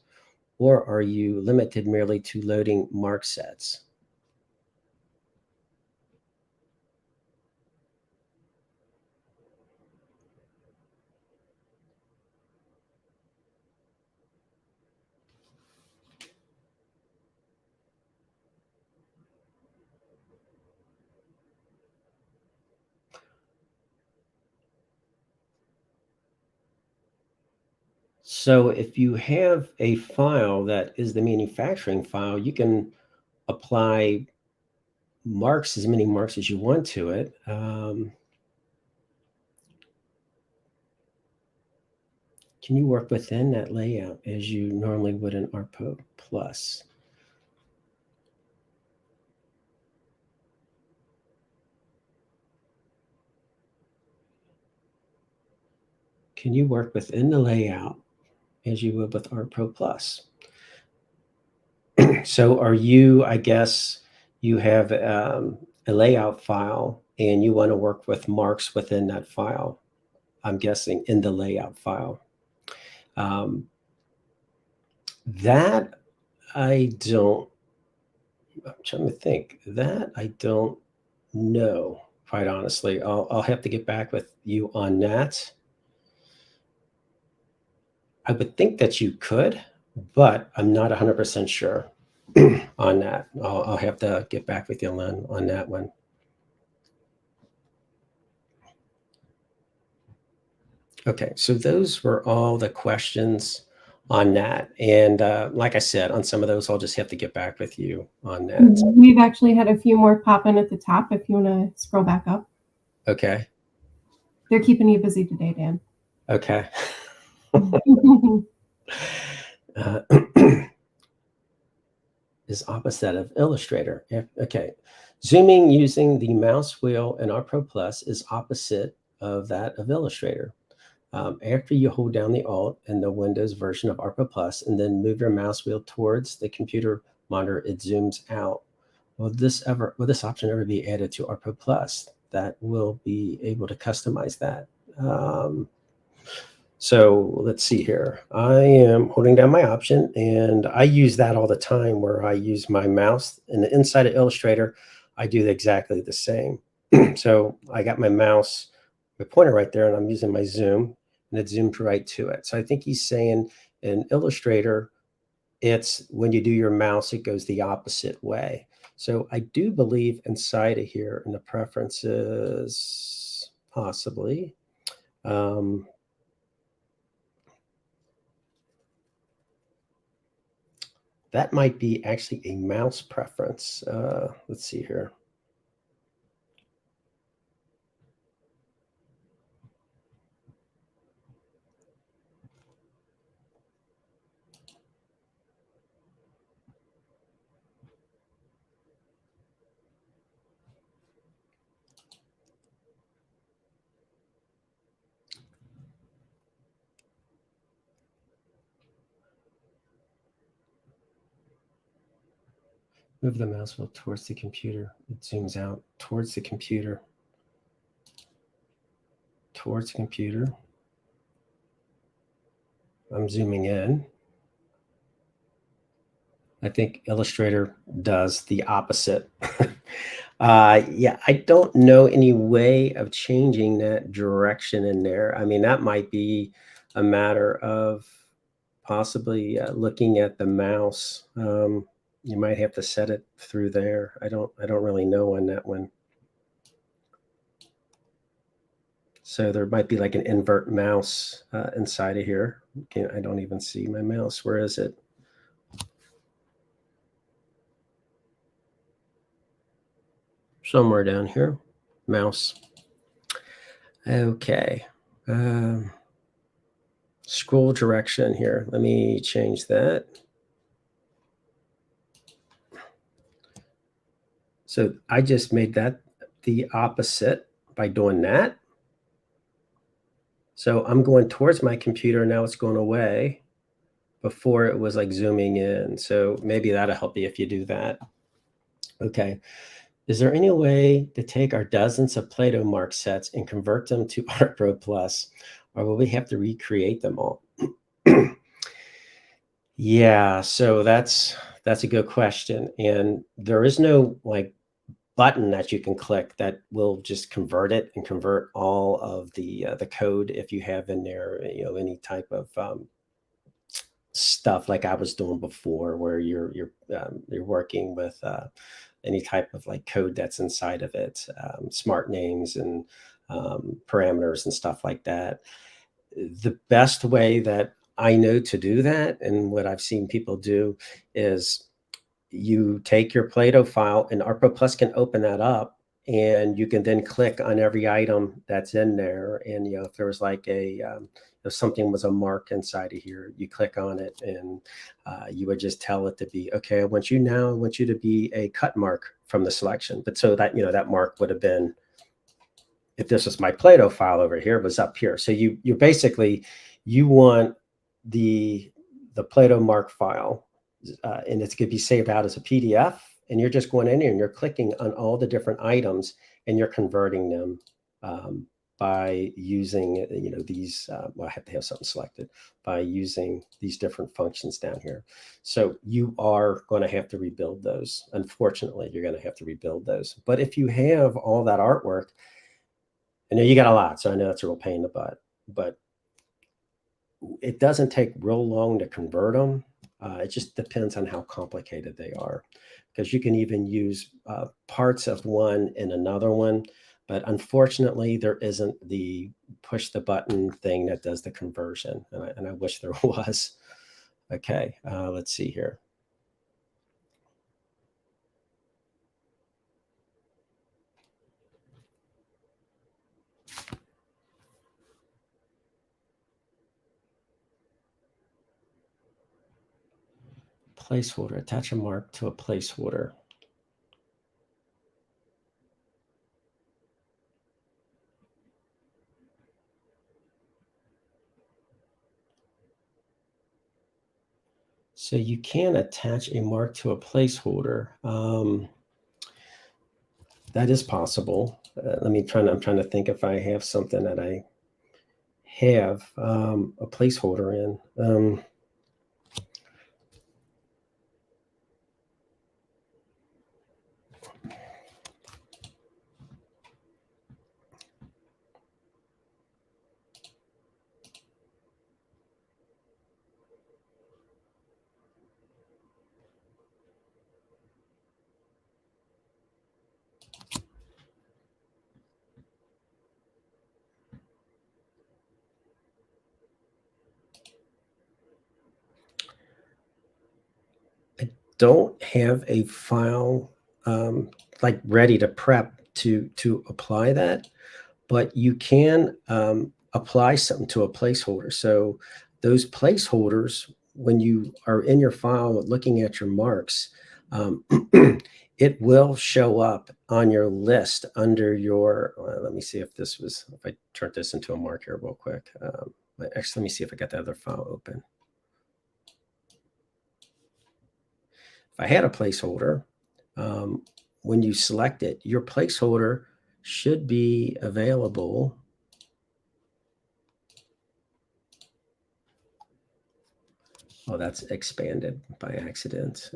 or are you limited merely to loading mark sets? So if you have a file that is the manufacturing file, you can apply marks, as many marks as you want to it. Can you work within that layout as you normally would in artpro Plus? Can you work within the layout as you would with artpro Plus? So are you, I guess, you have a layout file and you want to work with marks within that file, I'm guessing in the layout file. That I'm trying to think. That I don't know, quite honestly. I'll have to get back with you on that. I would think that you could, but I'm not 100% sure on that. I'll have to get back with you on that one. Okay, so those were all the questions on that. And like I said, on some of those, I'll just have to get back with you on that. We've actually had a few more pop in at the top if you want to scroll back up. Okay. They're keeping you busy today, Dan. Okay. Is opposite of Illustrator. Okay. Zooming using the mouse wheel in artpro Plus is opposite of that of Illustrator. After you hold down the Alt in the Windows version of artpro Plus and then move your mouse wheel towards the computer monitor, it zooms out. Will this option ever be added to artpro Plus? That will be able to customize that. So let's see here. I am holding down my option, and I use that all the time where I use my mouse. And the inside of Illustrator, I do exactly the same. So I got my mouse, my pointer right there, and I'm using my zoom, and it zoomed right to it. So I think he's saying in Illustrator, it's when you do your mouse, it goes the opposite way. So I do believe inside of here in the preferences, possibly, that might be actually a mouse preference. Let's see here. Move the mouse wheel towards the computer. It zooms out towards the computer. Towards the computer. I'm zooming in. I think Illustrator does the opposite. Yeah, I don't know any way of changing that direction in there. I mean, that might be a matter of possibly looking at the mouse. You might have to set it through there. I don't really know on that one. So there might be like an invert mouse inside of here. I don't even see my mouse. Where is it? Somewhere down here. Mouse. Okay. Scroll direction here. Let me change that. So I just made that the opposite by doing that. So I'm going towards my computer. Now it's going away. Before it was like zooming in. So maybe that'll help you if you do that. Okay. Is there any way to take our dozens of Play-Doh mark sets and convert them to artpro Plus, or will we have to recreate them all? Yeah, so that's a good question, and there is no, like, button that you can click that will just convert it and convert all of the code if you have in there, any type of, stuff like I was doing before, where you're working with, any type of, like, code that's inside of it, smart names and, parameters and stuff like that. The best way that I know to do that, and what I've seen people do, is you take your Play-Doh file, and artpro Plus can open that up, and you can then click on every item that's in there. And if there was like if something was a mark inside of here, you click on it, and you would just tell it to be, okay, I want you to be a cut mark from the selection. But so that that mark would have been, if this was my Play-Doh file over here, was up here. So you basically, you want the Play-Doh mark file, and it's going to be saved out as a PDF. And you're just going in here and you're clicking on all the different items, and you're converting them, by using these. Well, I have to have something selected, by using these different functions down here. So you are going to have to rebuild those. Unfortunately, you're going to have to rebuild those. But if you have all that artwork, I know you got a lot, so I know it's a real pain in the butt, but it doesn't take real long to convert them. It just depends on how complicated they are, because you can even use parts of one in another one. But unfortunately, there isn't the push the button thing that does the conversion, and I wish there was. Okay, let's see here. Placeholder, attach a mark to a placeholder. So you can attach a mark to a placeholder. That is possible. I'm trying to think if I have something that I have a placeholder in. I don't have a file like ready to prep to apply that, but you can apply something to a placeholder. So those placeholders, when you are in your file looking at your marks, it will show up on your list under your. Let me see if I turned this into a mark here real quick. Actually, let me see if I got the other file open. If I had a placeholder, when you select it, your placeholder should be available. Oh, that's expanded by accident.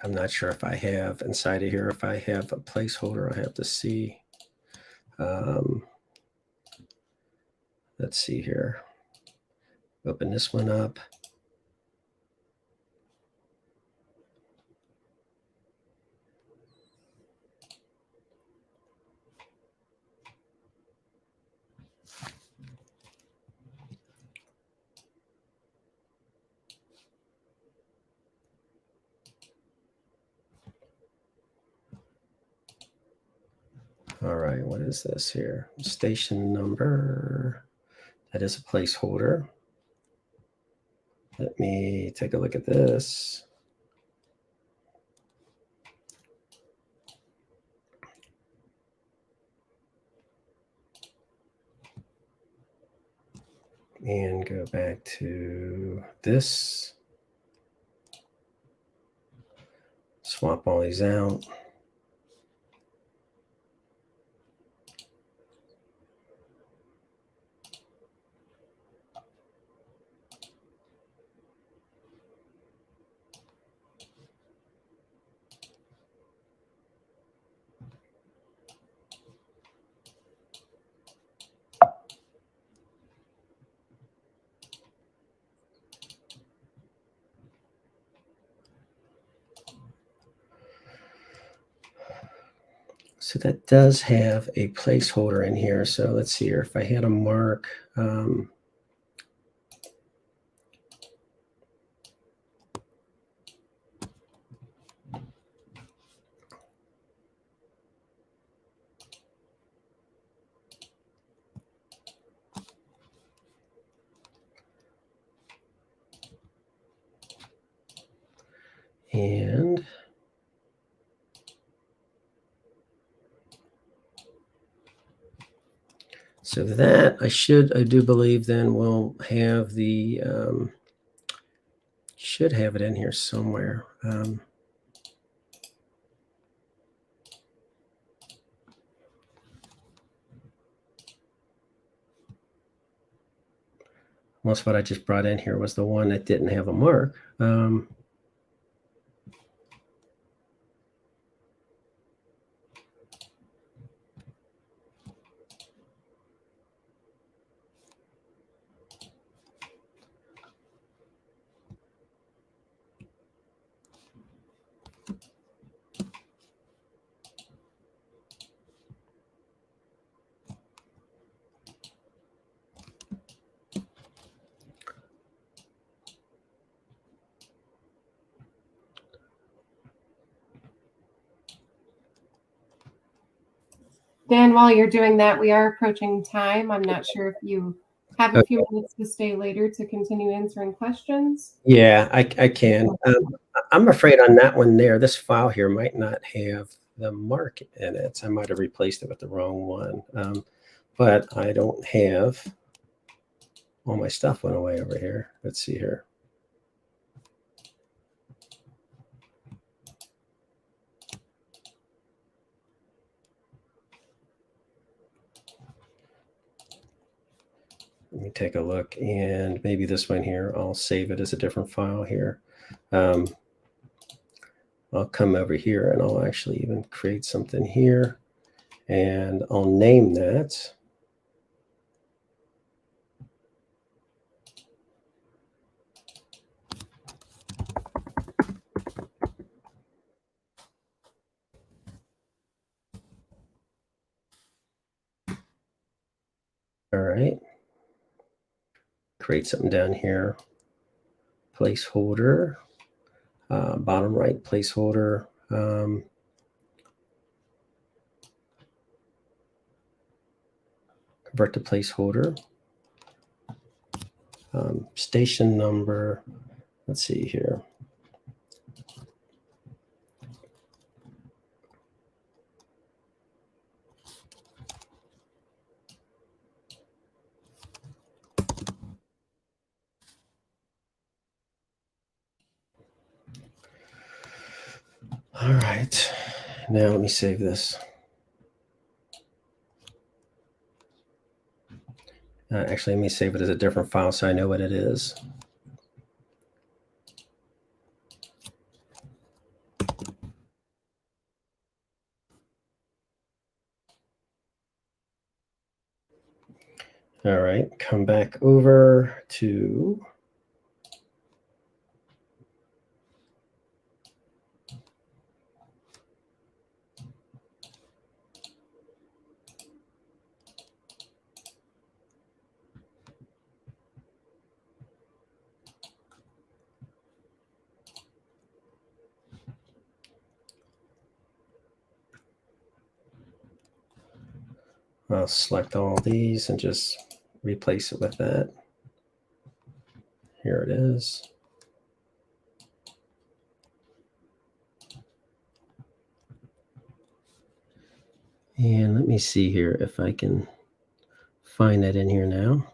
I'm not sure if I have inside of here, if I have a placeholder, I have to see. Let's see here. Open this one up. All right, what is this here? Station number. That is a placeholder. Let me take a look at this. And go back to this. Swap all these out. So that does have a placeholder in here. So let's see here. If I had a mark, and so that I do believe then we'll have the, should have it in here somewhere. Most of what I just brought in here was the one that didn't have a mark. Dan, while you're doing that, we are approaching time. I'm not sure if you have a few minutes to stay later to continue answering questions. Yeah, I can. I'm afraid on that one there, this file here might not have the mark in it. I might have replaced it with the wrong one. But I don't have, all my stuff went away over here. Let's see here. Let me take a look, and maybe this one here, I'll save it as a different file here. I'll come over here and I'll actually even create something here, and I'll name that. All right. Create something down here. Placeholder, bottom right placeholder. Convert to placeholder. Station number. Let's see here. All right, now let me save this. Actually, let me save it as a different file so I know what it is. All right, come back over to I'll select all these and just replace it with that. Here it is. And let me see here if I can find that in here now.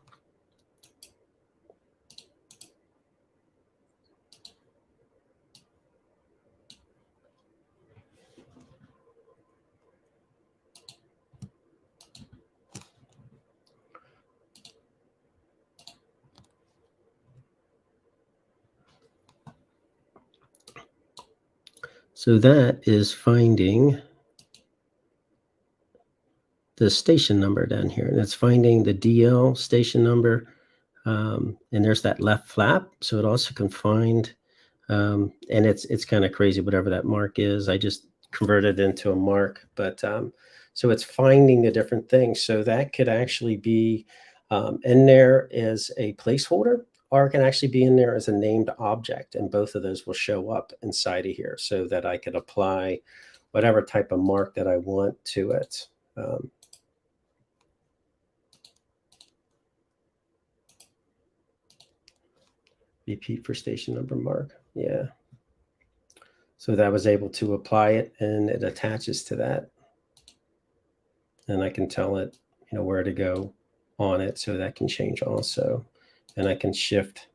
So that is finding the station number down here, and it's finding the DL station number. And there's that left flap. So it also can find, and it's kind of crazy, whatever that mark is. I just converted it into a mark, but so it's finding the different things. So that could actually be in there as a placeholder, or it can actually be in there as a named object. And both of those will show up inside of here so that I could apply whatever type of mark that I want to it. Repeat for station number mark. Yeah. So that was able to apply it, and it attaches to that. And I can tell it, where to go on it, so that can change also. And I can shift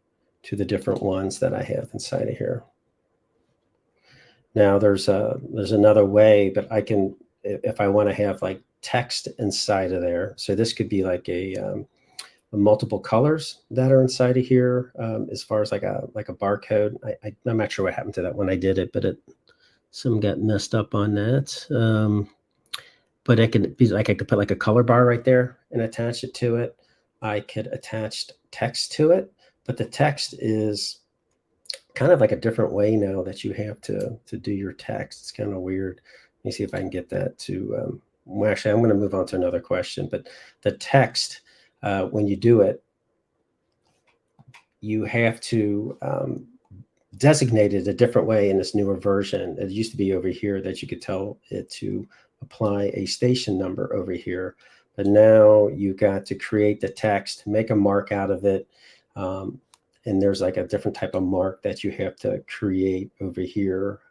to the different ones that I have inside of here. Now there's another way, but I can, if I want to have like text inside of there. So this could be like a multiple colors that are inside of here, as far as like a barcode. I'm not sure what happened to that when I did it, but some got messed up on that. But it could be like I could put like a color bar right there and attach it to it. I could attach text to it, but the text is kind of like a different way now that you have to do your text. It's kind of weird. Let me see if I can get that to. Well, actually, I'm going to move on to another question. But the text, when you do it, you have to designate it a different way in this newer version. It used to be over here that you could tell it to apply a station number over here. But now you got to create the text, make a mark out of it. And there's like a different type of mark that you have to create over here.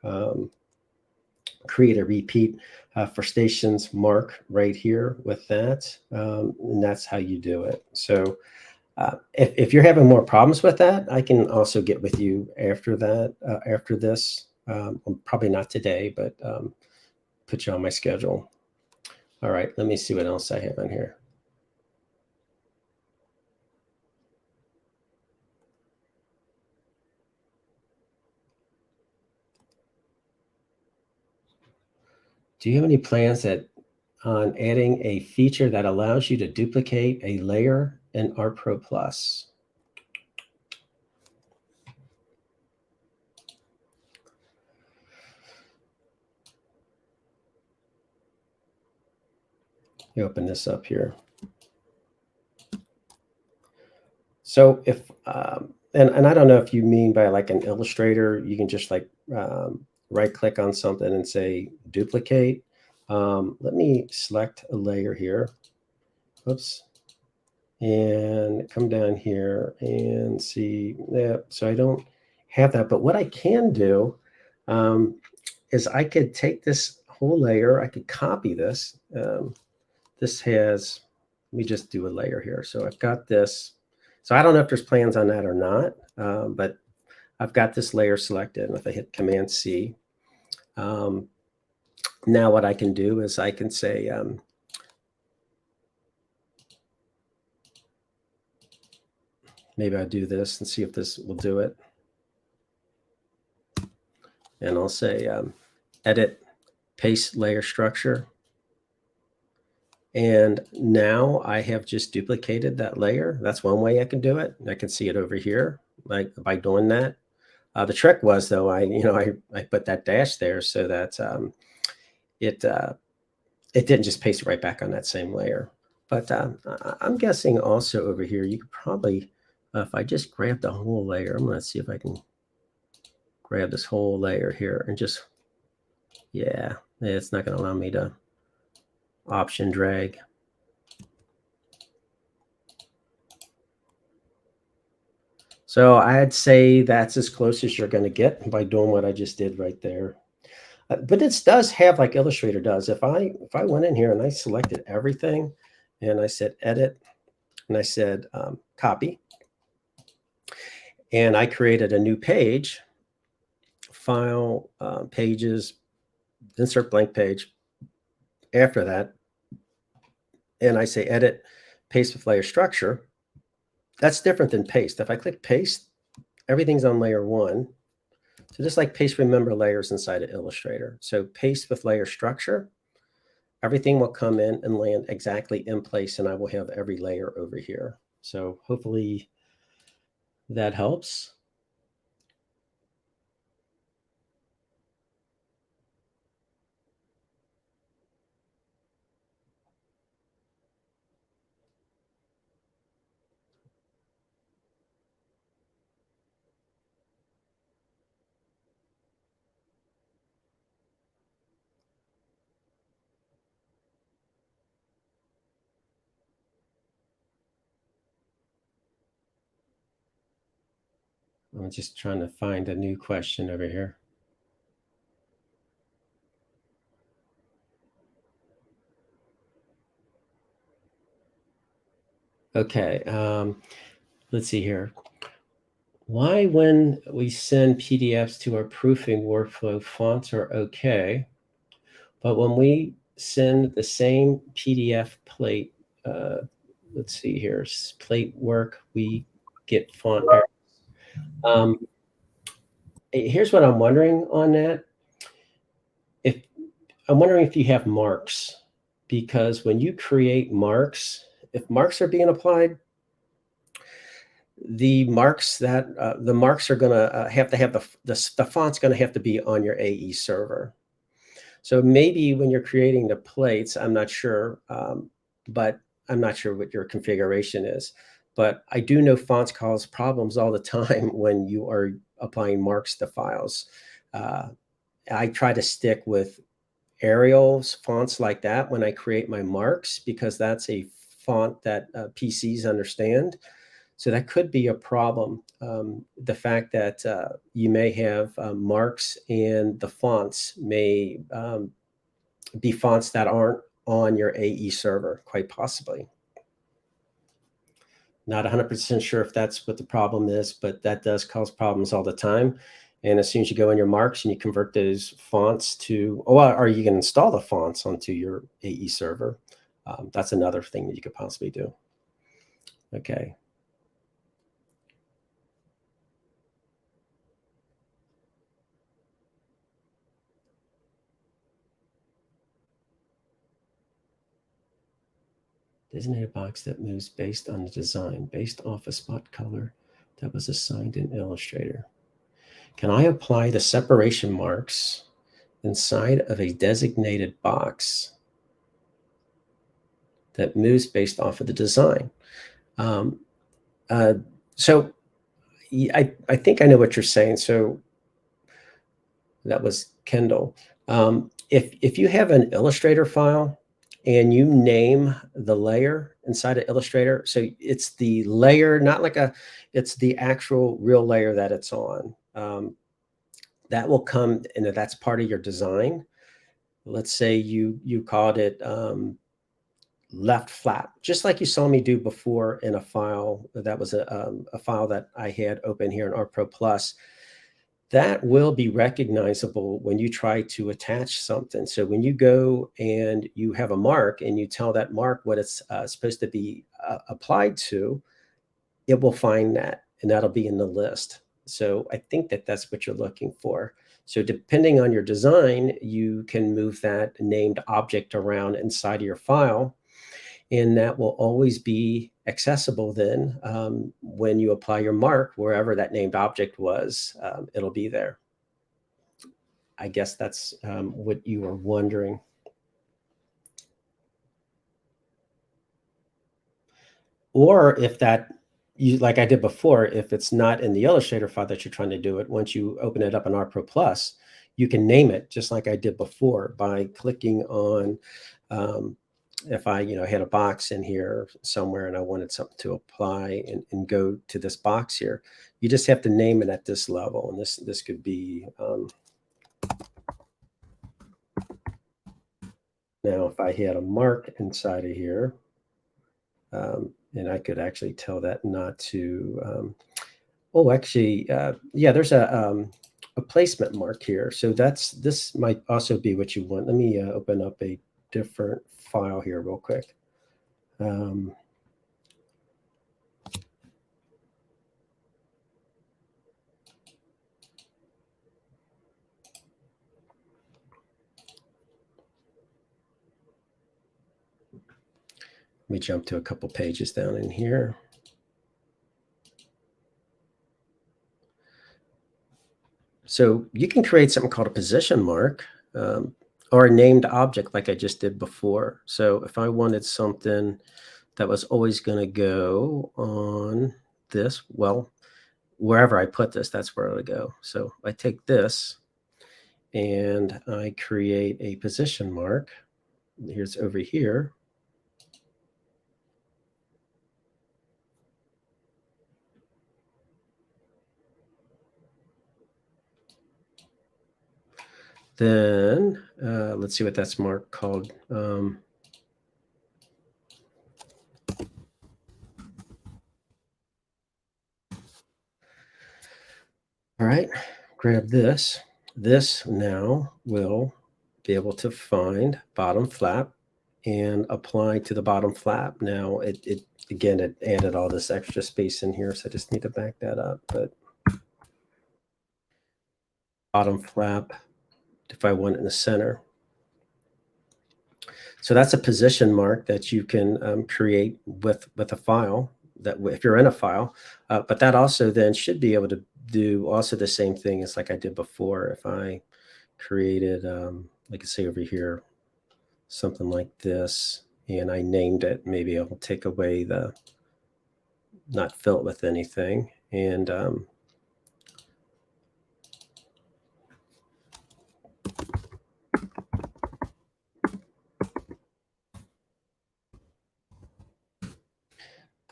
Create a repeat for stations mark right here with that. And that's how you do it. So if you're having more problems with that, I can also get with you after that, after this. Probably not today, but put you on my schedule. All right, let me see what else I have on here. Do you have any plans on adding a feature that allows you to duplicate a layer in artpro Plus? You open this up here. So if and I don't know if you mean by like an Illustrator, you can just like right click on something and say duplicate. Let me select a layer here. Oops. And come down here and see. Yeah, so I don't have that. But what I can do is I could take this whole layer. I could copy this. This has, let me just do a layer here. So I've got this. So I don't know if there's plans on that or not, but I've got this layer selected. And if I hit Command C, now what I can do is I can say, maybe I'll do this and see if this will do it. And I'll say edit paste layer structure. And now I have just duplicated that layer. That's one way I can do it. I can see it over here, like by doing that. The trick was though, I put that dash there so that it didn't just paste it right back on that same layer. But I'm guessing also over here, you could probably, if I just grab the whole layer, I'm going to see if I can grab this whole layer here and just, yeah, it's not going to allow me to option drag. So I'd say that's as close as you're going to get by doing what I just did right there. But this does have, like Illustrator does. If I went in here and I selected everything and I said edit and I said copy and I created a new page, file, pages, insert blank page after that, and I say edit, paste with layer structure, that's different than paste. If I click paste, everything's on layer 1. So just like paste remember layers inside of Illustrator. So paste with layer structure, everything will come in and land exactly in place, and I will have every layer over here. So hopefully that helps. I'm just trying to find a new question over here. Okay, let's see here. Why, when we send PDFs to our proofing workflow, fonts are okay, but when we send the same PDF plate, let's see here, plate work, we get font errors. Here's what I'm wondering on that. I'm wondering if you have marks, because when you create marks, if marks are being applied, the marks are going to have the font's going to have to be on your AE server. So maybe when you're creating the plates, I'm not sure, but I'm not sure what your configuration is. But I do know fonts cause problems all the time when you are applying marks to files. I try to stick with Arial's fonts like that when I create my marks, because that's a font that PCs understand. So that could be a problem. The fact that you may have marks and the fonts may be fonts that aren't on your AE server, quite possibly. Not 100% sure if that's what the problem is, but that does cause problems all the time. And as soon as you go in your marks and you convert those fonts to, or you can install the fonts onto your AE server, that's another thing that you could possibly do. Okay. Designate a box that moves based on the design, based off a spot color that was assigned in Illustrator. Can I apply the separation marks inside of a designated box that moves based off of the design? So I think I know what you're saying. So that was Kendall. If you have an Illustrator file and you name the layer inside of Illustrator, so it's the layer, not like it's the actual real layer that it's on. That will come, and that's part of your design. Let's say you called it left flat, just like you saw me do before in a file. That was a file that I had open here in artpro Plus. That will be recognizable when you try to attach something. So when you go and you have a mark and you tell that mark what it's supposed to be applied to, it will find that, and that'll be in the list. So I think that that's what you're looking for. So depending on your design, you can move that named object around inside of your file. And that will always be accessible then when you apply your mark, wherever that named object was, it'll be there. I guess that's what you were wondering. Or if that, like I did before, if it's not in the Illustrator file that you're trying to do it, once you open it up in artpro Plus, you can name it just like I did before by clicking on, if I had a box in here somewhere and I wanted something to apply and go to this box here, you just have to name it at this level. And this could be, now if I had a mark inside of here, and I could actually tell that not to, yeah, there's a placement mark here. So this might also be what you want. Let me open up a different file here real quick. Let me jump to a couple pages down in here. So you can create something called a position mark or a named object like I just did before. So if I wanted something that was always going to go on this, well, wherever I put this, that's where it'll go. So I take this and I create a position mark. Here's over here. Then let's see what that's marked called. All right, grab this. This now will be able to find bottom flap and apply to the bottom flap. Now again, it added all this extra space in here, so I just need to back that up. But bottom flap, if I want it in the center. So that's a position mark that you can create with a file, that if you're in a file, but that also then should be able to do also the same thing as like I did before. If I created, like I say over here, something like this, and I named it, maybe I'll take away the, not fill it with anything, and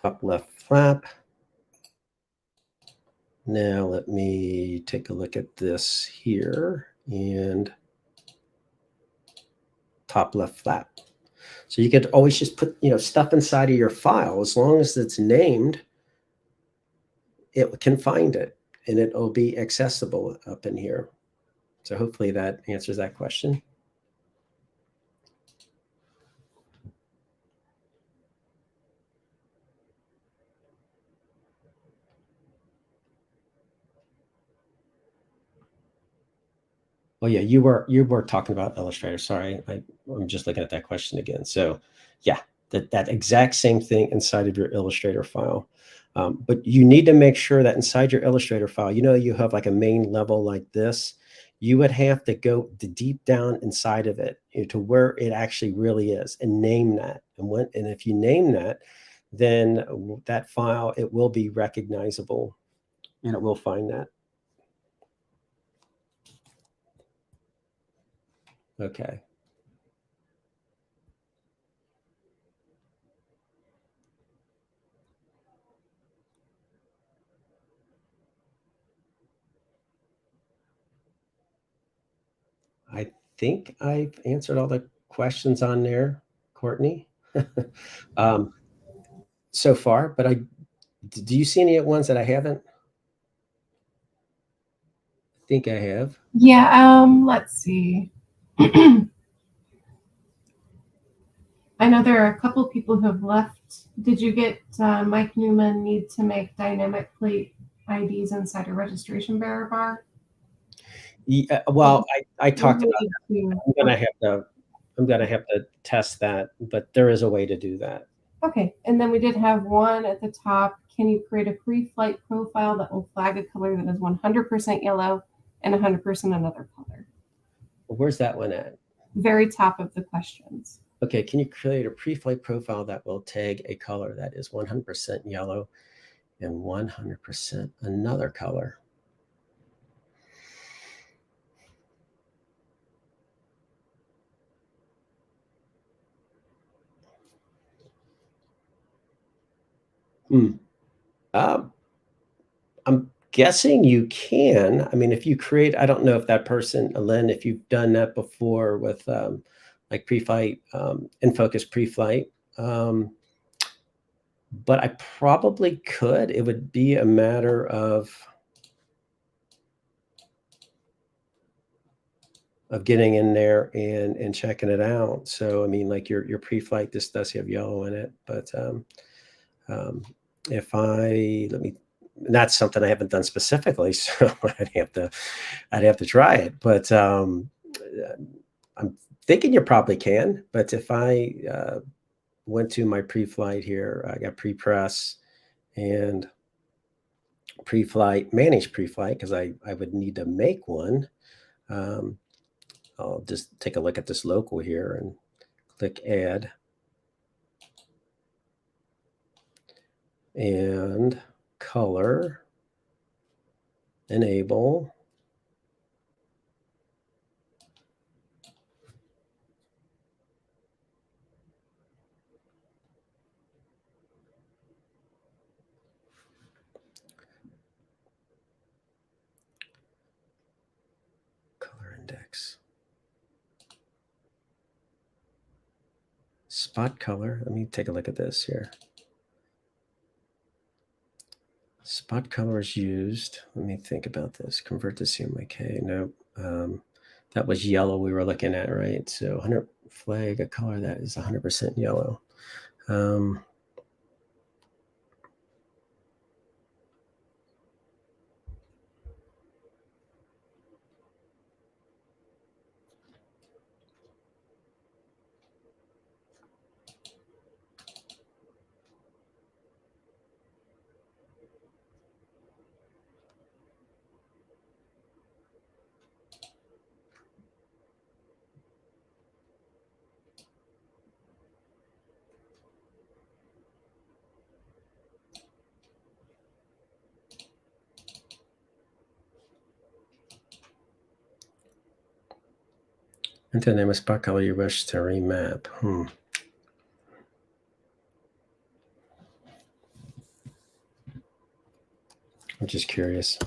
top left flap. Now let me take a look at this here and top left flap. So you could always just put stuff inside of your file. As long as it's named, it can find it and it'll be accessible up in here. So hopefully that answers that question. Oh yeah, you were talking about Illustrator. Sorry, I'm just looking at that question again. So yeah, that exact same thing inside of your Illustrator file. But you need to make sure that inside your Illustrator file, you have like a main level like this. You would have to go deep down inside of it to where it actually really is and name that. And if you name that, then that file, it will be recognizable and it will find that. Okay. I think I've answered all the questions on there, Courtney, so far, but do you see any ones that I haven't? I think I have. Yeah, let's see. I know there are a couple people who have left. Did you get Mike Newman need to make dynamic plate IDs inside a registration bearer bar? Yeah, well, I talked about that. I'm gonna have to test that, but there is a way to do that. Okay, and then we did have one at the top. Can you create a pre-flight profile that will flag a color that is 100% yellow and 100% another color? Well, where's that one at? Very top of the questions. Okay, can you create a pre-flight profile that will tag a color that is 100% yellow and 100% another color? Hmm. I'm guessing you can. I mean, if you create, I don't know if that person, Lynn, if you've done that before with like pre-flight, in focus pre-flight. But I probably could. It would be a matter of getting in there and checking it out. So I mean, like your pre-flight, this does have yellow in it, but um, if I let me, that's something I haven't done specifically, so I'd have to try it. But I'm thinking you probably can. But if I went to my pre-flight here, I got pre-press and pre-flight, manage pre-flight, because I would need to make one. Um, I'll just take a look at this local here and click add. And color, enable. Color index. Spot color. Let me take a look at this here. Spot color is used. Let me think about this. Convert to CMYK. No, that was yellow we were looking at, right? So 100 flag, a color that is 100% yellow. Enter the name of spot color you wish to remap. I'm just curious.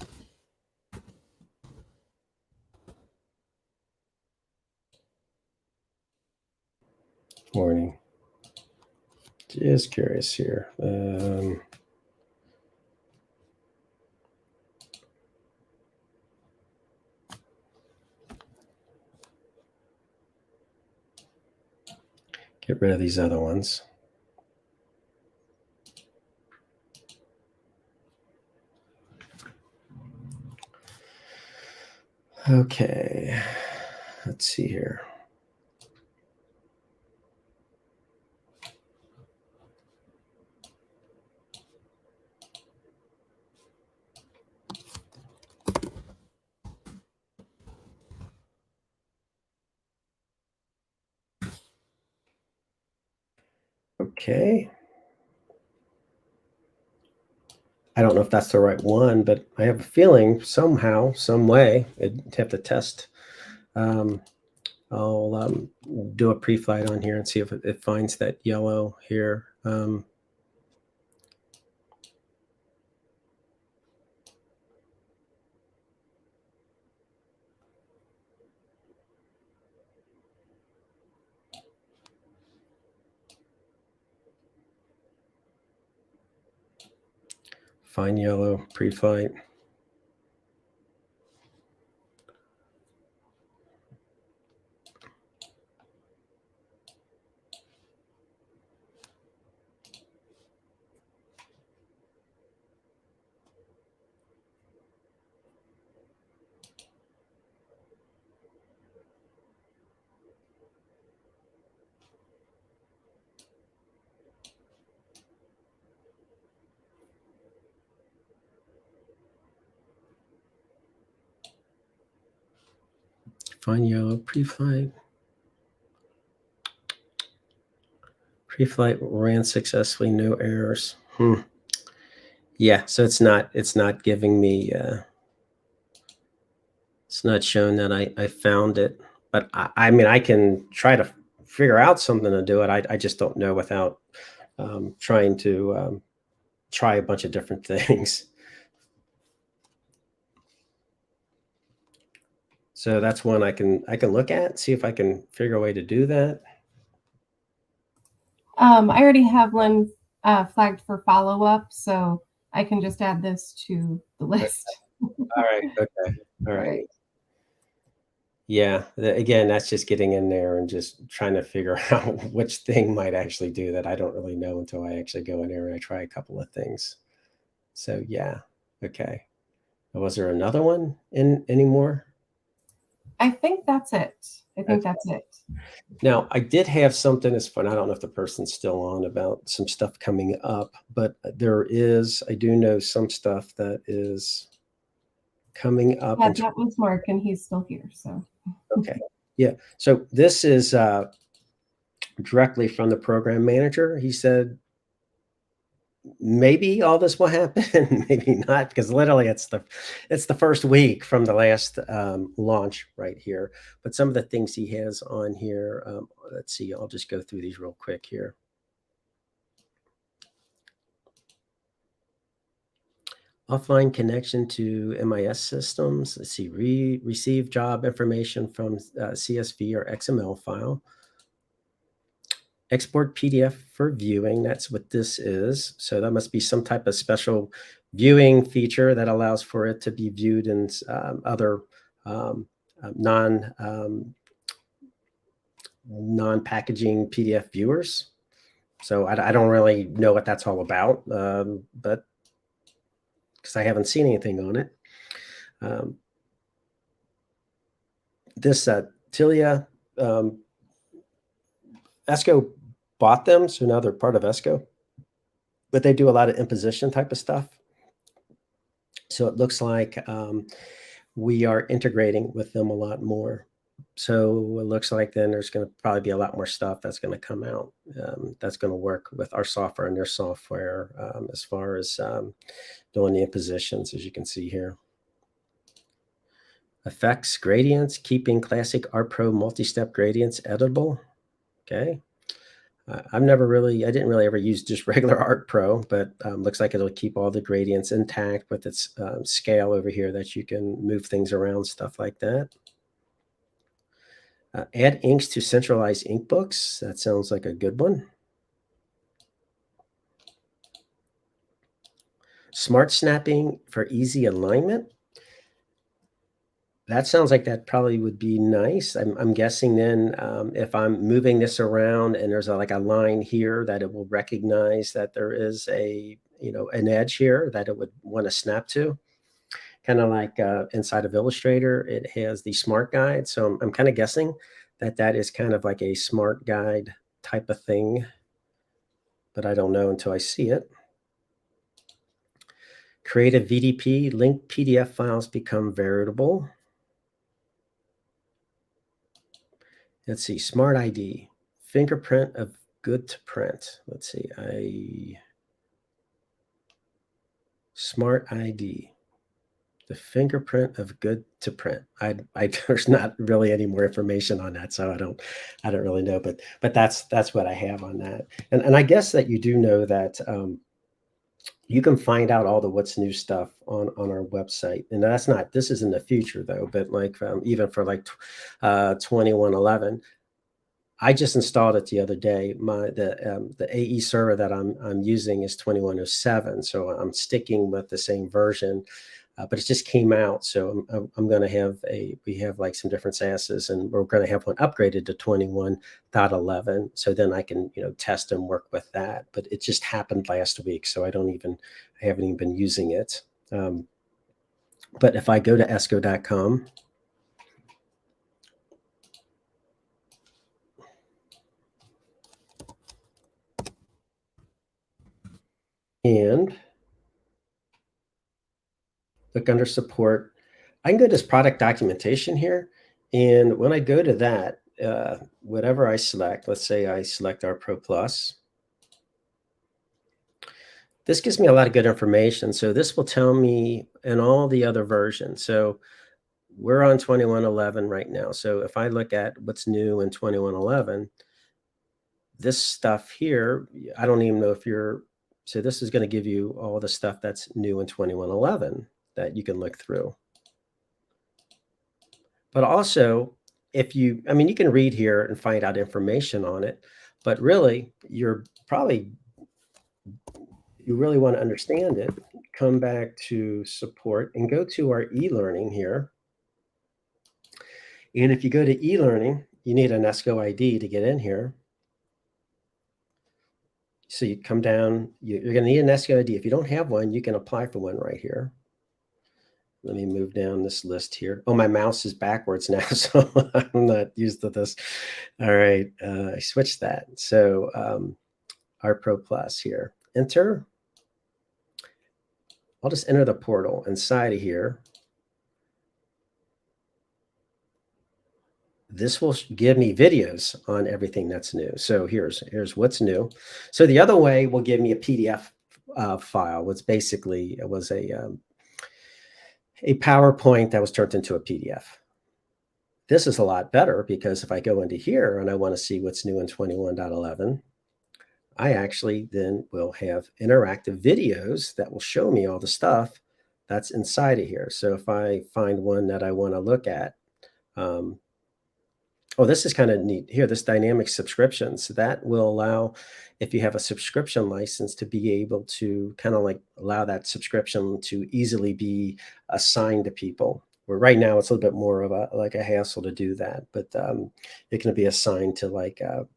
Warning. Just curious here. Get rid of these other ones. Okay, let's see here. Okay. I don't know if that's the right one, but I have a feeling somehow, some way, I'd have to test. I'll do a pre-flight on here and see if it finds that yellow here. Find yellow pre-flight. Fine yellow pre-flight. Pre-flight ran successfully, no errors. Yeah, so it's not giving me it's not showing that I found it. But I mean, I can try to figure out something to do it. I just don't know without trying to try a bunch of different things. So that's one I can look at, see if I can figure a way to do that. I already have one flagged for follow-up, so I can just add this to the list. All right. Okay. All right. Right. Yeah. Again, that's just getting in there and just trying to figure out which thing might actually do that. I don't really know until I actually go in there and I try a couple of things. So yeah. Okay. Was there another one in anymore? I think that's it. I think Okay. that's it. Now, I did have something that's fun. I don't know if the person's still on about some stuff coming up, but I do know some stuff that is coming up. Yeah, that was Mark, and he's still here. So Okay. Yeah. So this is directly from the program manager. He said, maybe all this will happen, maybe not, because literally it's the first week from the last launch right here. But some of the things he has on here, let's see, I'll just go through these real quick here. Offline connection to MIS systems. Let's see, receive job information from CSV or XML file. Export PDF for viewing. That's what this is. So that must be some type of special viewing feature that allows for it to be viewed in other non-packaging PDF viewers. So I don't really know what that's all about, but because I haven't seen anything on it. This Tilia, ESCO bought them, so now they're part of ESCO, but they do a lot of imposition type of stuff. So it looks like we are integrating with them a lot more. So it looks like then there's going to probably be a lot more stuff that's going to come out that's going to work with our software and their software as far as doing the impositions, as you can see here. Effects, gradients, keeping classic artpro multi-step gradients editable. Okay. I didn't really ever use just regular artpro, but looks like it'll keep all the gradients intact with its scale over here that you can move things around, stuff like that. Add inks to centralized ink books. That sounds like a good one. Smart snapping for easy alignment. That sounds like that probably would be nice. I'm guessing then if I'm moving this around and there's like a line here that it will recognize that there is an edge here that it would want to snap to. Kind of like inside of Illustrator, it has the smart guide. So I'm kind of guessing that is kind of like a smart guide type of thing, but I don't know until I see it. Create a VDP, link PDF files become veritable. Let's see, Smart ID, fingerprint of good to print. Let's see, Smart ID, the fingerprint of good to print. There's not really any more information on that, so I don't really know, but that's what I have on that. And I guess that you do know that you can find out all the what's new stuff on our website. And this is in the future though, but like even for like 2111, I just installed it the other day. The AE server that I'm using is 2107, so I'm sticking with the same version. But it just came out, so I'm going to have we have like some different SASs, and we're going to have one upgraded to 21.11. So then I can test and work with that. But it just happened last week, so I haven't even been using it. But if I go to esco.com. And look under support, I can go to this product documentation here, And when I go to that, whatever I select, let's say I select artpro Plus, this gives me a lot of good information. So this will tell me in all the other versions. So we're on 21.11 right now. So if I look at what's new in 21.11, this stuff here, I don't even know if you're, so this is going to give you all the stuff that's new in 21.11 that you can look through. But also, if you, I mean, you can read here and find out information on it, but really, you're probably, you really want to understand it, come back to support and go to our e-learning here. And if you go to e-learning, you need an ESCO ID to get in here. So you come down, you're going to need an ESCO ID. If you don't have one, you can apply for one right here. Let me move down this list here. Oh, my mouse is backwards now, so I'm not used to this. All right, I switched that. So artpro Plus here, enter. I'll just enter the portal inside of here. This will give me videos on everything that's new. So here's what's new. So the other way will give me a PDF file, which basically was a PowerPoint that was turned into a PDF. This is a lot better because if I go into here and I want to see what's new in 21.11, I actually then will have interactive videos that will show me all the stuff that's inside of here. So if I find one that I want to look at, oh, this is kind of neat here, this dynamic subscription. So that will allow, if you have a subscription license, to be able to kind of like allow that subscription to easily be assigned to people. Where right now it's a little bit more of a hassle to do that, but it can be assigned to like a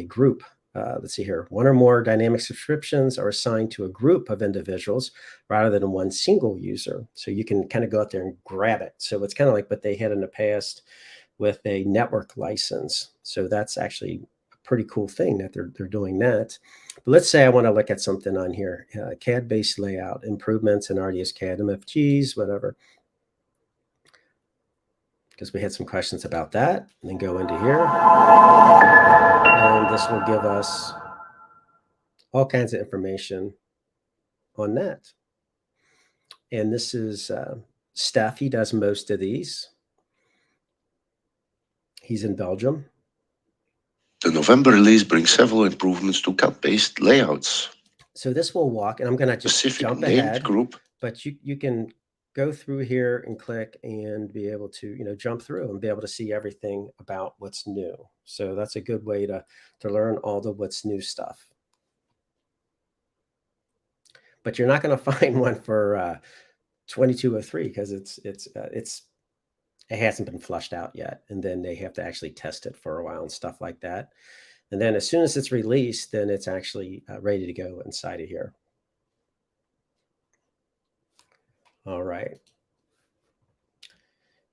group. Let's see here, one or more dynamic subscriptions are assigned to a group of individuals rather than one single user. So you can kind of go out there and grab it. So it's kind of like what they had in the past with a network license. So that's actually a pretty cool thing that they're doing that. But let's say I want to look at something on here, CAD-based layout, improvements in RDS CAD, MFGs, whatever. Because we had some questions about that. And then go into here. And this will give us all kinds of information on that. And this is Steph. He does most of these. He's in Belgium. The November release brings several improvements to CAD-based layouts. So this will walk, and I'm going to just jump ahead, but you can go through here and click and be able to, jump through and be able to see everything about what's new. So that's a good way to learn all the what's new stuff. But you're not going to find one for 2203 because it hasn't been flushed out yet. And then they have to actually test it for a while and stuff like that. And then as soon as it's released, then it's actually ready to go inside of here. All right.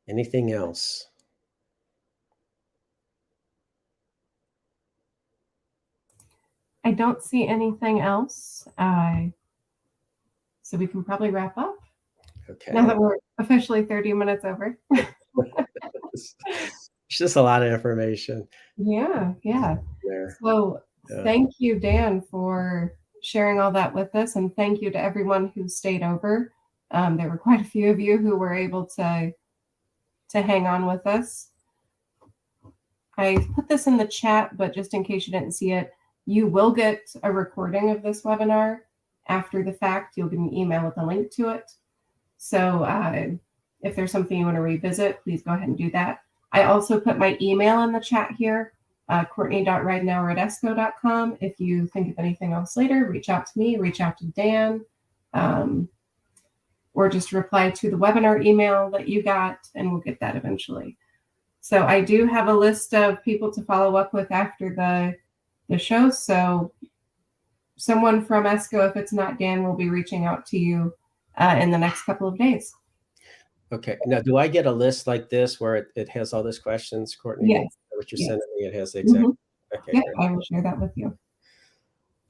Anything else? I don't see anything else. So we can probably wrap up. Okay. Now that we're officially 30 minutes over. It's just a lot of information. Yeah. There. So thank you, Dan, for sharing all that with us. And thank you to everyone who stayed over. There were quite a few of you who were able to hang on with us. I put this in the chat, but just in case you didn't see it, you will get a recording of this webinar after the fact. You'll get an email with a link to it. So if there's something you want to revisit, please go ahead and do that. I also put my email in the chat here, courtney.ridenauer@esco.com. If you think of anything else later, reach out to me, reach out to Dan, or just reply to the webinar email that you got, and we'll get that eventually. So I do have a list of people to follow up with after the show. So someone from ESCO, if it's not Dan, will be reaching out to you in the next couple of days. Okay. Now, do I get a list like this where it has all these questions, Courtney? Yes. What you're sending me, it has the exact. Okay. Yeah, I will share that with you.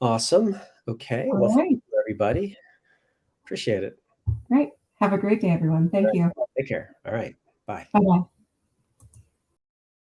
Awesome. Okay. Well, thank you, everybody. Appreciate it. Great. Have a great day, everyone. Thank you. Take care. All right. Bye. Bye-bye.